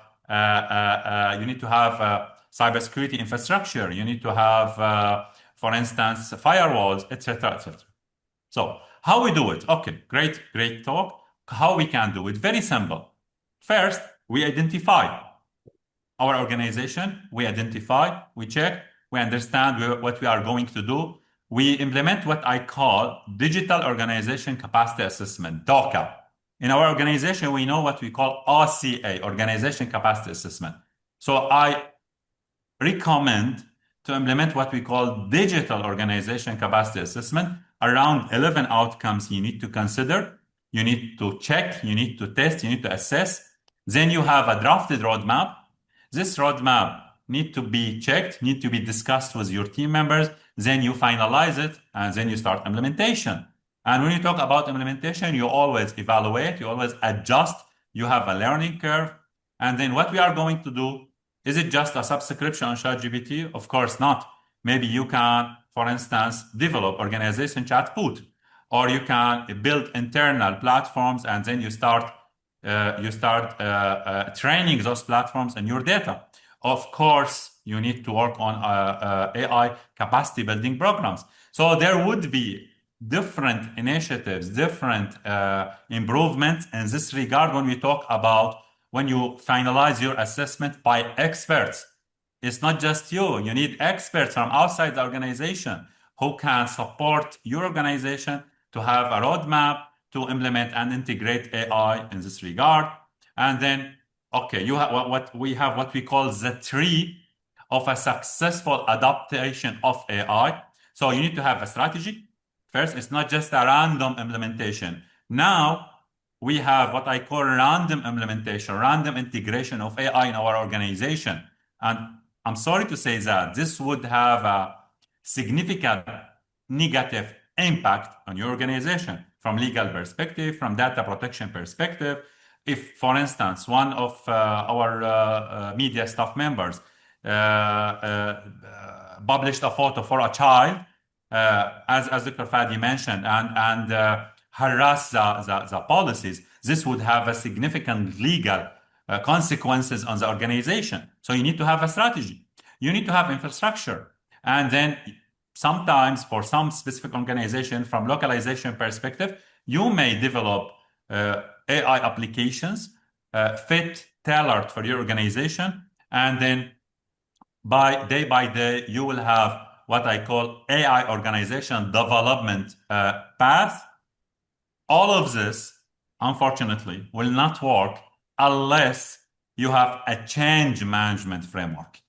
cybersecurity infrastructure. You need to have, for instance, firewalls, etc., etc. So how we do it? Okay, great talk. How we can do it? Very simple. First, we identify our organization. We identify, we check, we understand what we are going to do. We implement what I call Digital Organization Capacity Assessment, DOCA. In our organization, we know what we call OCA, Organization Capacity Assessment. So I recommend to implement what we call Digital Organization Capacity Assessment. Around 11 outcomes you need to consider. You need to check, you need to test, you need to assess. Then you have a drafted roadmap. This roadmap needs to be checked, need to be discussed with your team members. Then you finalize it, and then you start implementation. And when you talk about implementation, you always evaluate, you always adjust. You have a learning curve. And then what we are going to do, is it just a subscription on ChatGPT? Of course not. Maybe you can, for instance, develop organization chatbot, or you can build internal platforms, and then you start training those platforms in your data. Of course, you need to work on AI capacity building programs. So there would be different initiatives, different improvements in this regard when we talk about when you finalize your assessment by experts. it's not just you. You need experts from outside the organization who can support your organization to have a roadmap to implement and integrate AI in this regard. And then, okay, you have what we call the tree of a successful adaptation of AI. So you need to have a strategy. First, it's not just a random implementation. Now, we have what I call random implementation, random integration of AI in our organization. And I'm sorry to say that this would have a significant negative impact on your organization from legal perspective, from data protection perspective. If, for instance, one of our media staff members published a photo for a child, as Dr. Fadi mentioned, and harass the policies, this would have a significant legal consequences on the organization. So you need to have a strategy. You need to have infrastructure. And then sometimes for some specific organization, from localization perspective, you may develop AI applications tailored for your organization. And then by day, you will have what I call AI organization development path. All of this, unfortunately, will not work unless you have a change management framework.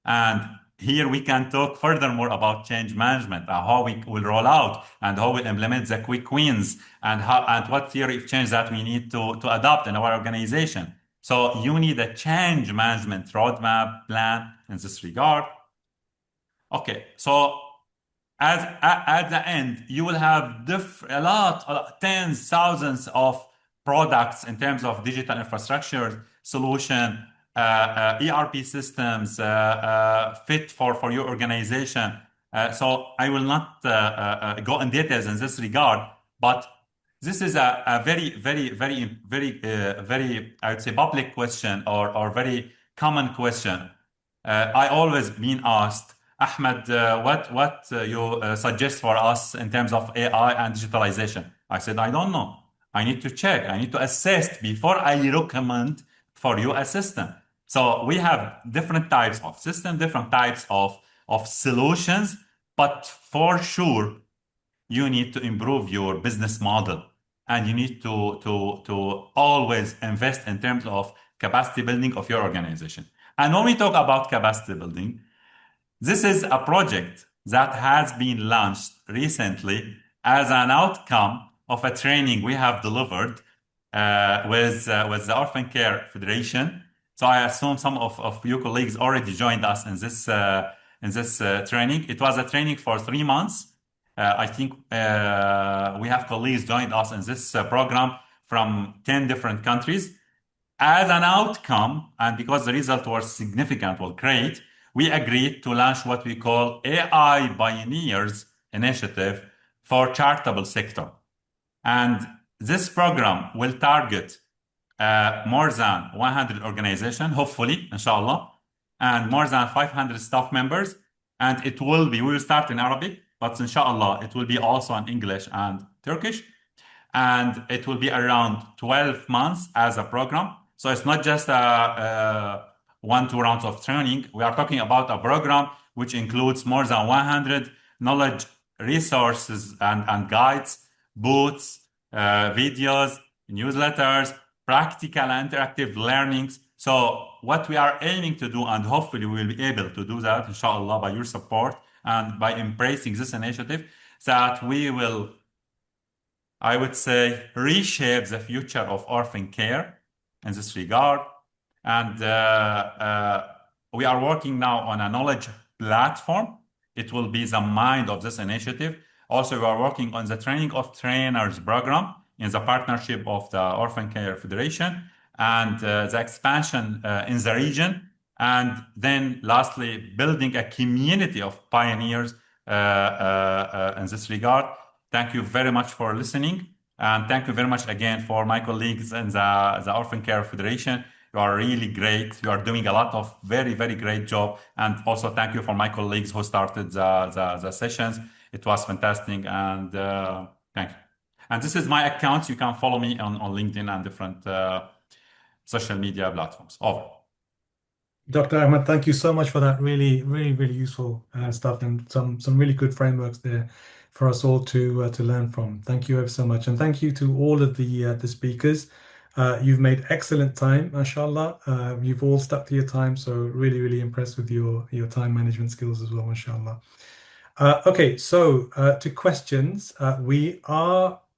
And here we can talk furthermore about change management, how we will roll out and how we implement the quick wins and what theory of change that we need to adopt in our organization. So you need a change management roadmap plan in this regard. Okay, so at the end, you will have tens, thousands of products in terms of digital infrastructure solution, ERP systems fit for your organization. So I will not go in details in this regard, but this is a very, I would say, public question or very common question. I always been asked, Ahmed, what you suggest for us in terms of AI and digitalization? I said, I don't know. I need to check. I need to assess before I recommend for you a system. So we have different types of system, different types of solutions, but for sure, you need to improve your business model and you need to always invest in terms of capacity building of your organization. And when we talk about capacity building, this is a project that has been launched recently as an outcome of a training we have delivered with the Orphan Care Federation. So I assume some of your colleagues already joined us in this training. It was a training for 3 months. I think we have colleagues joined us in this program from 10 different countries. As an outcome, and because the result was significant, was great, we agreed to launch what we call AI Pioneers Initiative for charitable sector. And this program will target more than 100 organizations, hopefully, inshallah, and more than 500 staff members. And we will start in Arabic, but inshallah, it will be also in English and Turkish. And it will be around 12 months as a program. So it's not just 1-2 rounds of training. We are talking about a program which includes more than 100 knowledge resources and guides, booths, videos, newsletters, practical and interactive learnings. So what we are aiming to do, and hopefully we will be able to do that, inshallah, by your support and by embracing this initiative, that we will, I would say, reshape the future of orphan care in this regard. And we are working now on a knowledge platform. It will be the mind of this initiative. Also, we are working on the training of trainers program in the partnership of the Orphan Care Federation and the expansion in the region. And then lastly, building a community of pioneers in this regard. Thank you very much for listening. And thank you very much again for my colleagues in the Orphan Care Federation. You are really great. You are doing a lot of very, very great job. And also thank you for my colleagues who started the sessions. It was fantastic. And thank you. And this is my account. You can follow me on LinkedIn and different social media platforms. Over. Dr. Ahmed, thank you so much for that really useful stuff and some really good frameworks there for us all to learn from. Thank you ever so much, and thank you to all of the speakers. You've made excellent time, mashallah. You've all stuck to your time, so really impressed with your time management skills as well, mashallah. Okay, so to questions,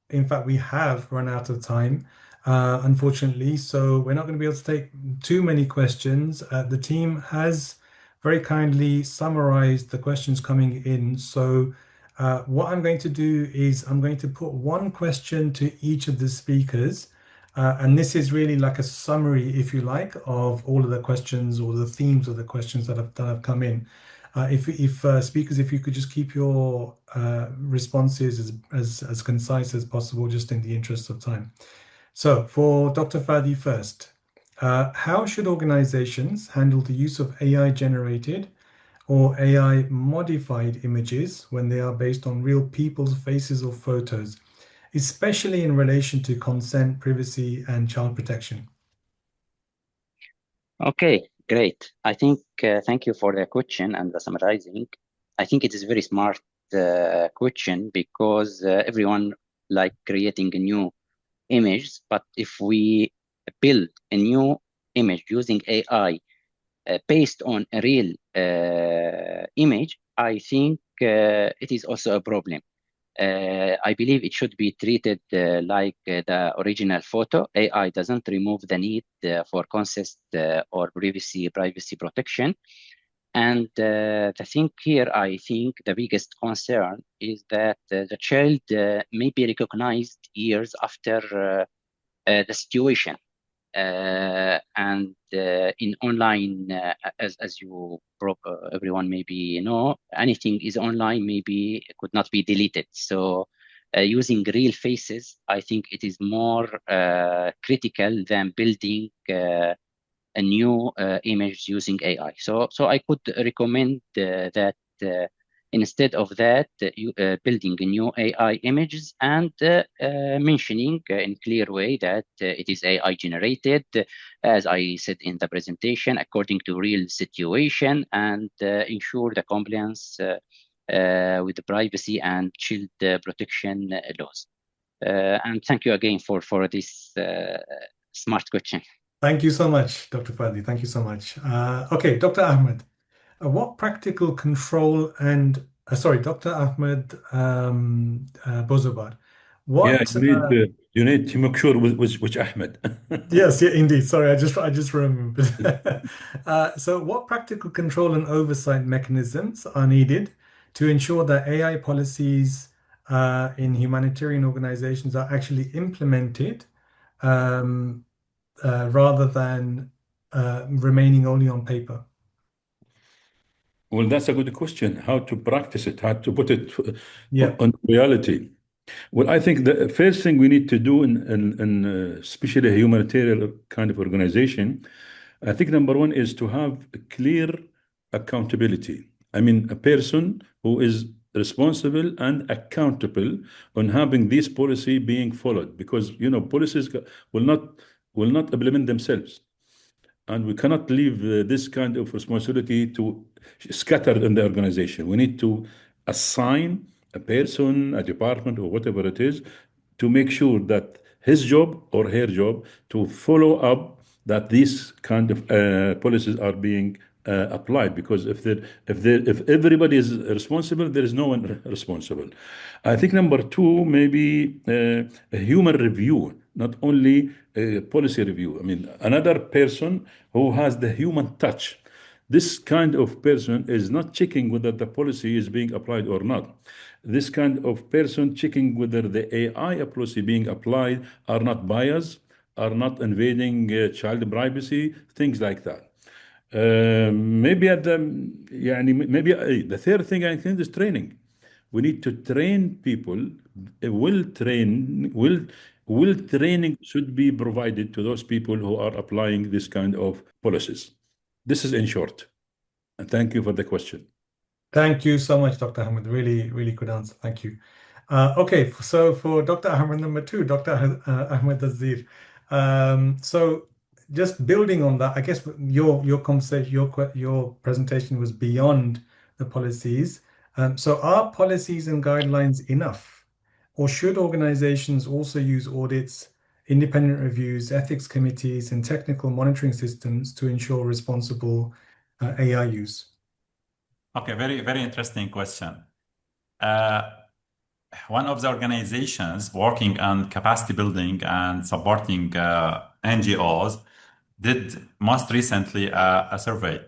in fact, we have run out of time, unfortunately, so we're not going to be able to take too many questions. The team has very kindly summarized the questions coming in. So, what I'm going to do is I'm going to put one question to each of the speakers. And this is really like a summary, if you like, of all of the questions or the themes of the questions that have come in. If speakers, if you could just keep your responses as concise as possible, just in the interest of time. So for Dr. Fadi first, how should organizations handle the use of AI generated or AI modified images when they are based on real people's faces or photos, especially in relation to consent, privacy, and child protection? Okay, great. I think thank you for the question and the summarizing. I think it is a very smart question because everyone like creating a new image, but if we build a new image using AI based on a real image, I think it is also a problem. I believe it should be treated like the original photo. AI doesn't remove the need for consent or privacy protection. And the thing here, I think the biggest concern is that the child may be recognized years after the situation. And in online, as you everyone maybe know, anything is online maybe could not be deleted. So using real faces, I think it is more critical than building a new image using AI. So I could recommend that instead of that, building new AI images and mentioning in clear way that it is AI generated, as I said in the presentation, according to real situation, and ensure the compliance with the privacy and child protection laws. And thank you again for this smart question. Thank you so much, Dr. Fadi. Thank you so much. Okay, Dr. Ahmed. What practical control and sorry, Dr. Ahmed Bozobar. Yeah, What? you need to make sure which Ahmed. Yes, yeah, indeed. Sorry, I just remembered. So, what practical control and oversight mechanisms are needed to ensure that AI policies in humanitarian organizations are actually implemented um, rather than remaining only on paper? Well, that's a good question. How to practice it, how to put it Yeah. on reality. Well, I think the first thing we need to do in especially a humanitarian kind of organization, I think number one is to have a clear accountability. I mean, a person who is responsible and accountable on having this policy being followed, because policies will not implement themselves, and we cannot leave this kind of responsibility to scatter in the organization. We need to assign a person, a department, or whatever it is, to make sure that his job or her job to follow up that these kind of policies are being applied. Because if everybody is responsible, there is no one responsible. I think number two, maybe a human review, not only a policy review. I mean, another person who has the human touch. This kind of person is not checking whether the policy is being applied or not. This kind of person checking whether the AI policy being applied are not biased, are not invading child privacy, things like that. Maybe at the maybe the third thing I think is training. We need to train people. Will training should be provided to those people who are applying this kind of policies. This is in short. And thank you for the question. Thank you so much, Dr. Ahmed. Really good answer. Thank you. Okay, so for Dr. Ahmed number two, Dr. Ahmed Al-Zeer. So just building on that, I guess your conversation, your presentation was beyond the policies. So are policies and guidelines enough, or should organizations also use audits, independent reviews, ethics committees, and technical monitoring systems to ensure responsible AI use? Okay, very, very interesting question. One of the organizations working on capacity building and supporting NGOs did most recently a survey.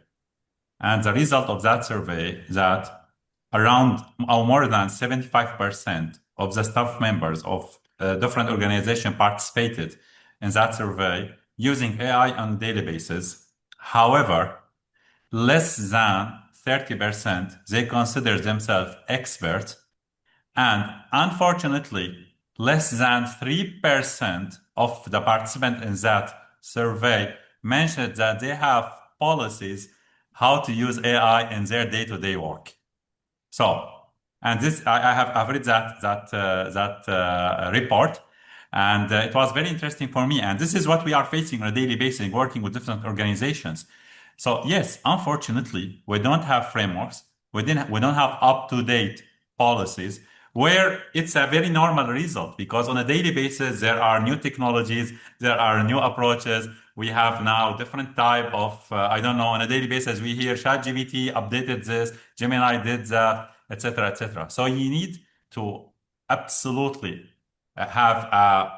And the result of that survey is that around or more than 75% of the staff members of different organizations participated in that survey using AI on a daily basis. However, less than 30% they consider themselves experts, and unfortunately, less than 3% of the participants in that survey mentioned that they have policies how to use AI in their day-to-day work. So, and this I've read that report, and it was very interesting for me. And this is what we are facing on a daily basis, working with different organizations. So yes, unfortunately, we don't have frameworks. We don't have up-to-date policies where it's a very normal result, because on a daily basis there are new technologies, there are new approaches. We have now different type of I don't know, on a daily basis we hear ChatGPT updated this, Gemini did that, etc., etc. So you need to absolutely have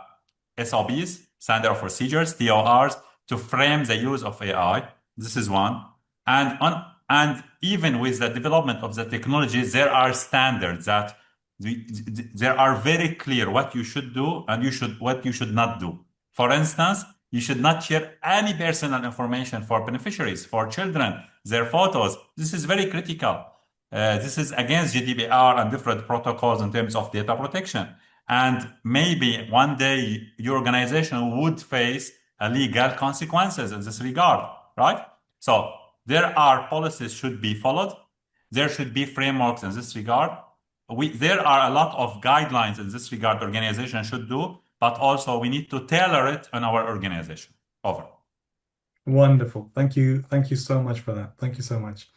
SOPs, standard of procedures, TORs, to frame the use of AI. This is one. And even with the development of the technologies, there are standards that there are very clear what you should do and what you should not do. For instance, you should not share any personal information for beneficiaries, for children, their photos. This is very critical. This is against GDPR and different protocols in terms of data protection. And maybe one day your organization would face legal consequences in this regard, right? So there are policies should be followed. There should be frameworks in this regard. There are a lot of guidelines in this regard organizations should do, but also we need to tailor it in our organization. Over. Wonderful. Thank you. Thank you so much for that. Thank you so much.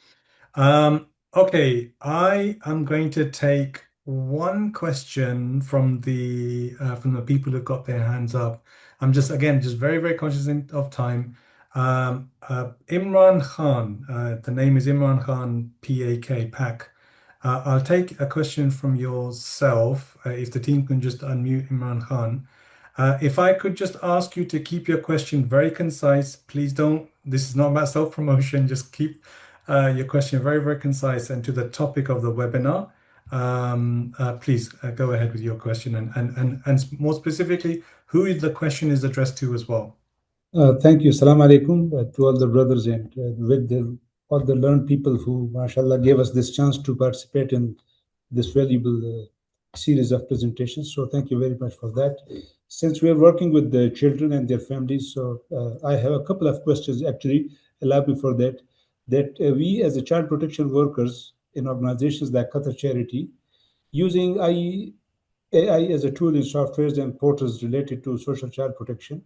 Okay, I am going to take one question from the people who've got their hands up. I'm just very, very conscious of time. Imran Khan, the name is Imran Khan, PAK. I'll take a question from yourself, if the team can just unmute Imran Khan. If I could just ask you to keep your question very concise, please don't, this is not about self-promotion, just keep your question very, very concise and to the topic of the webinar. Please go ahead with your question and more specifically, who the question is addressed to as well. Thank you. Assalamu alaikum to all the brothers and with all the learned people who, mashallah, gave us this chance to participate in this valuable series of presentations. So thank you very much for that. Since we are working with the children and their families, so I have a couple of questions actually. Allow me for that. We as a child protection workers in organizations like Qatar Charity, using AI as a tool in softwares and portals related to social child protection.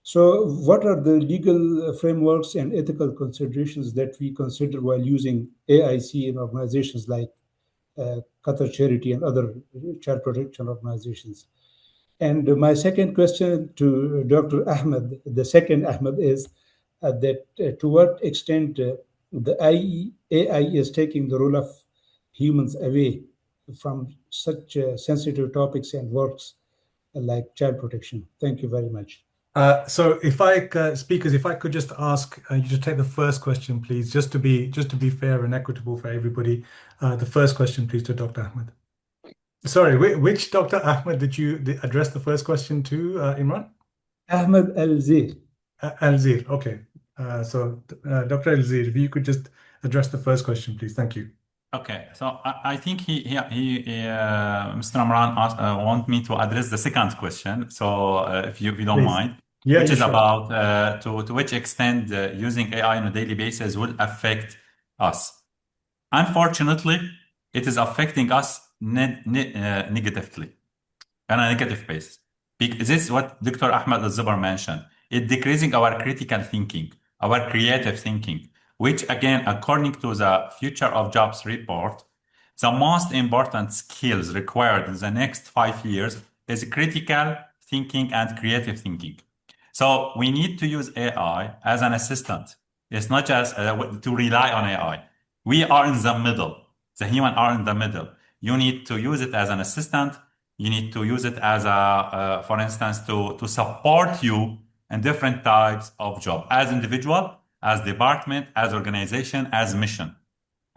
So what are the legal frameworks and ethical considerations that we consider while using AIC in organizations like Qatar Charity and other child protection organizations? And my second question to Dr. Ahmed, the second Ahmed, is that to what extent the AI is taking the role of humans away from such sensitive topics and works like child protection. Thank you very much. So if speakers, if I could just ask you to take the first question, please, just to be fair and equitable for everybody. The first question, please, to Dr. Ahmed. Sorry, which Dr. Ahmed did you address the first question to, Imran? Ahmed Al-Zeer. Al-Zeer, okay. So Dr. Al-Zeer, if you could just address the first question, please. Thank you. Okay, so I think Mr. Imran want me to address the second question. So if you don't Please. mind, Yeah, which is sure. about to which extent using AI on a daily basis will affect us. Unfortunately, it is affecting us negatively on a negative basis. This is what Dr. Ahmed Al-Zeer mentioned. It's decreasing our critical thinking, our creative thinking, which again, according to the Future of Jobs report, the most important skills required in the next 5 years is critical thinking and creative thinking. So we need to use AI as an assistant. It's not just to rely on AI. We are in the middle. The human are in the middle. You need to use it as an assistant. You need to use it as a, for instance, to support you in different types of job, as individual, as department, as organization, as mission.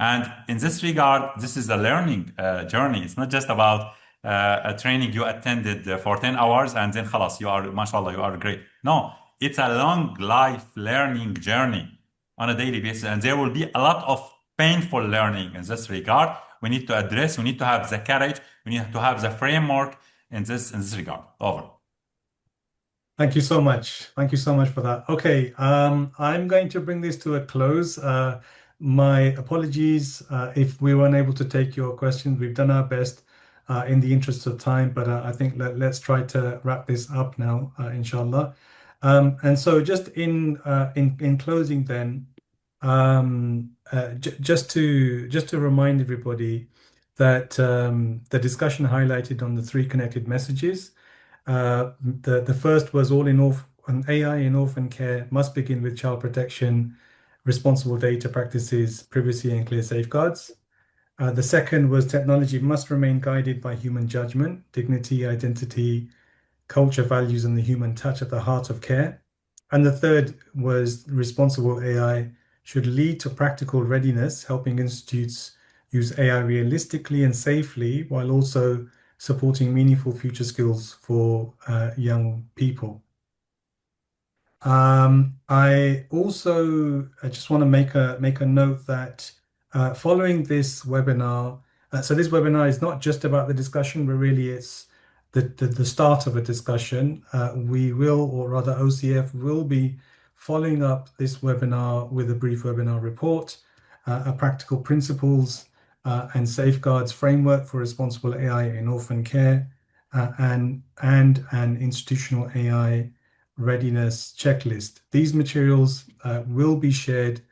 And in this regard, this is a learning journey. It's not just about a training you attended for 10 hours and then khalas, you are, mashallah, you are great. No, it's a long life learning journey on a daily basis. And there will be a lot of painful learning in this regard. We need to address, we need to have the courage, we need to have the framework in this regard. Over. Thank you so much. Thank you so much for that. Okay, I'm going to bring this to a close. My apologies if we weren't able to take your questions. We've done our best in the interest of time, but I think let's try to wrap this up now, inshallah. And so just in closing then, just to remind everybody that the discussion highlighted on the 3 connected messages. The first was an AI in orphan care must begin with child protection, responsible data practices, privacy, and clear safeguards. The second was technology must remain guided by human judgment, dignity, identity, culture, values, and the human touch at the heart of care. And the third was responsible AI should lead to practical readiness, helping institutes use AI realistically and safely while also supporting meaningful future skills for young people. I just want to make a note that following this webinar, so this webinar is not just about the discussion, but really it's the start of a discussion. We will, or rather OCF will be following up this webinar with a brief webinar report, a practical principles and safeguards framework for responsible AI in orphan care, and an institutional AI readiness checklist. These materials will be shared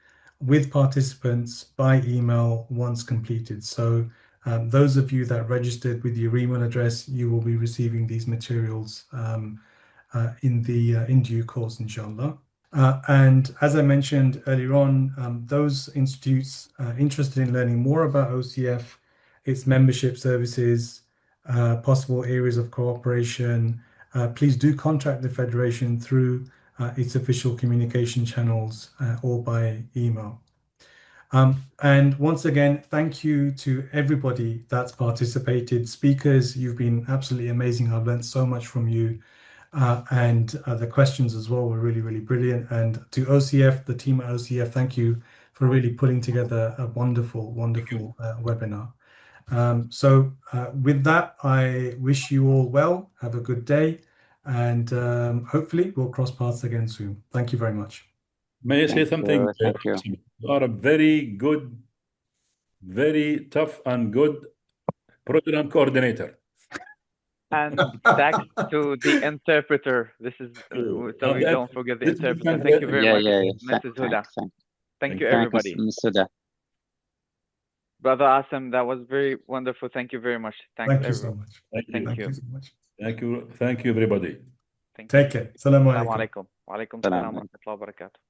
with participants by email once completed. So those of you that registered with your email address, you will be receiving these materials in due course, inshallah. And as I mentioned earlier on, those institutes interested in learning more about OCF, its membership services, possible areas of cooperation, please do contact the Federation through its official communication channels or by email. And once again, thank you to everybody that's participated. Speakers, you've been absolutely amazing. I've learned so much from you. And the questions as well were really, really brilliant. And to OCF, the team at OCF, thank you for really putting together a wonderful, wonderful webinar. So with that, I wish you all well. Have a good day. And hopefully we'll cross paths again soon. Thank you very much. May I say something? Thank you. You are a very good, very tough and good program coordinator. And thanks to the interpreter. This is so we don't forget the interpreter. Thank you very much, Mrs. Huda. Thank you, everybody. Ms. Huda. Brother Asim, that was very wonderful. Thank you very much. Thanks, Thank you so everyone. much. Thank you so much. Thank you, everybody. Thank you. Take care. Assalamu Assalamu alaikum. alaikum. Wa alaikum salam wa rahmatullahi wa barakatuh.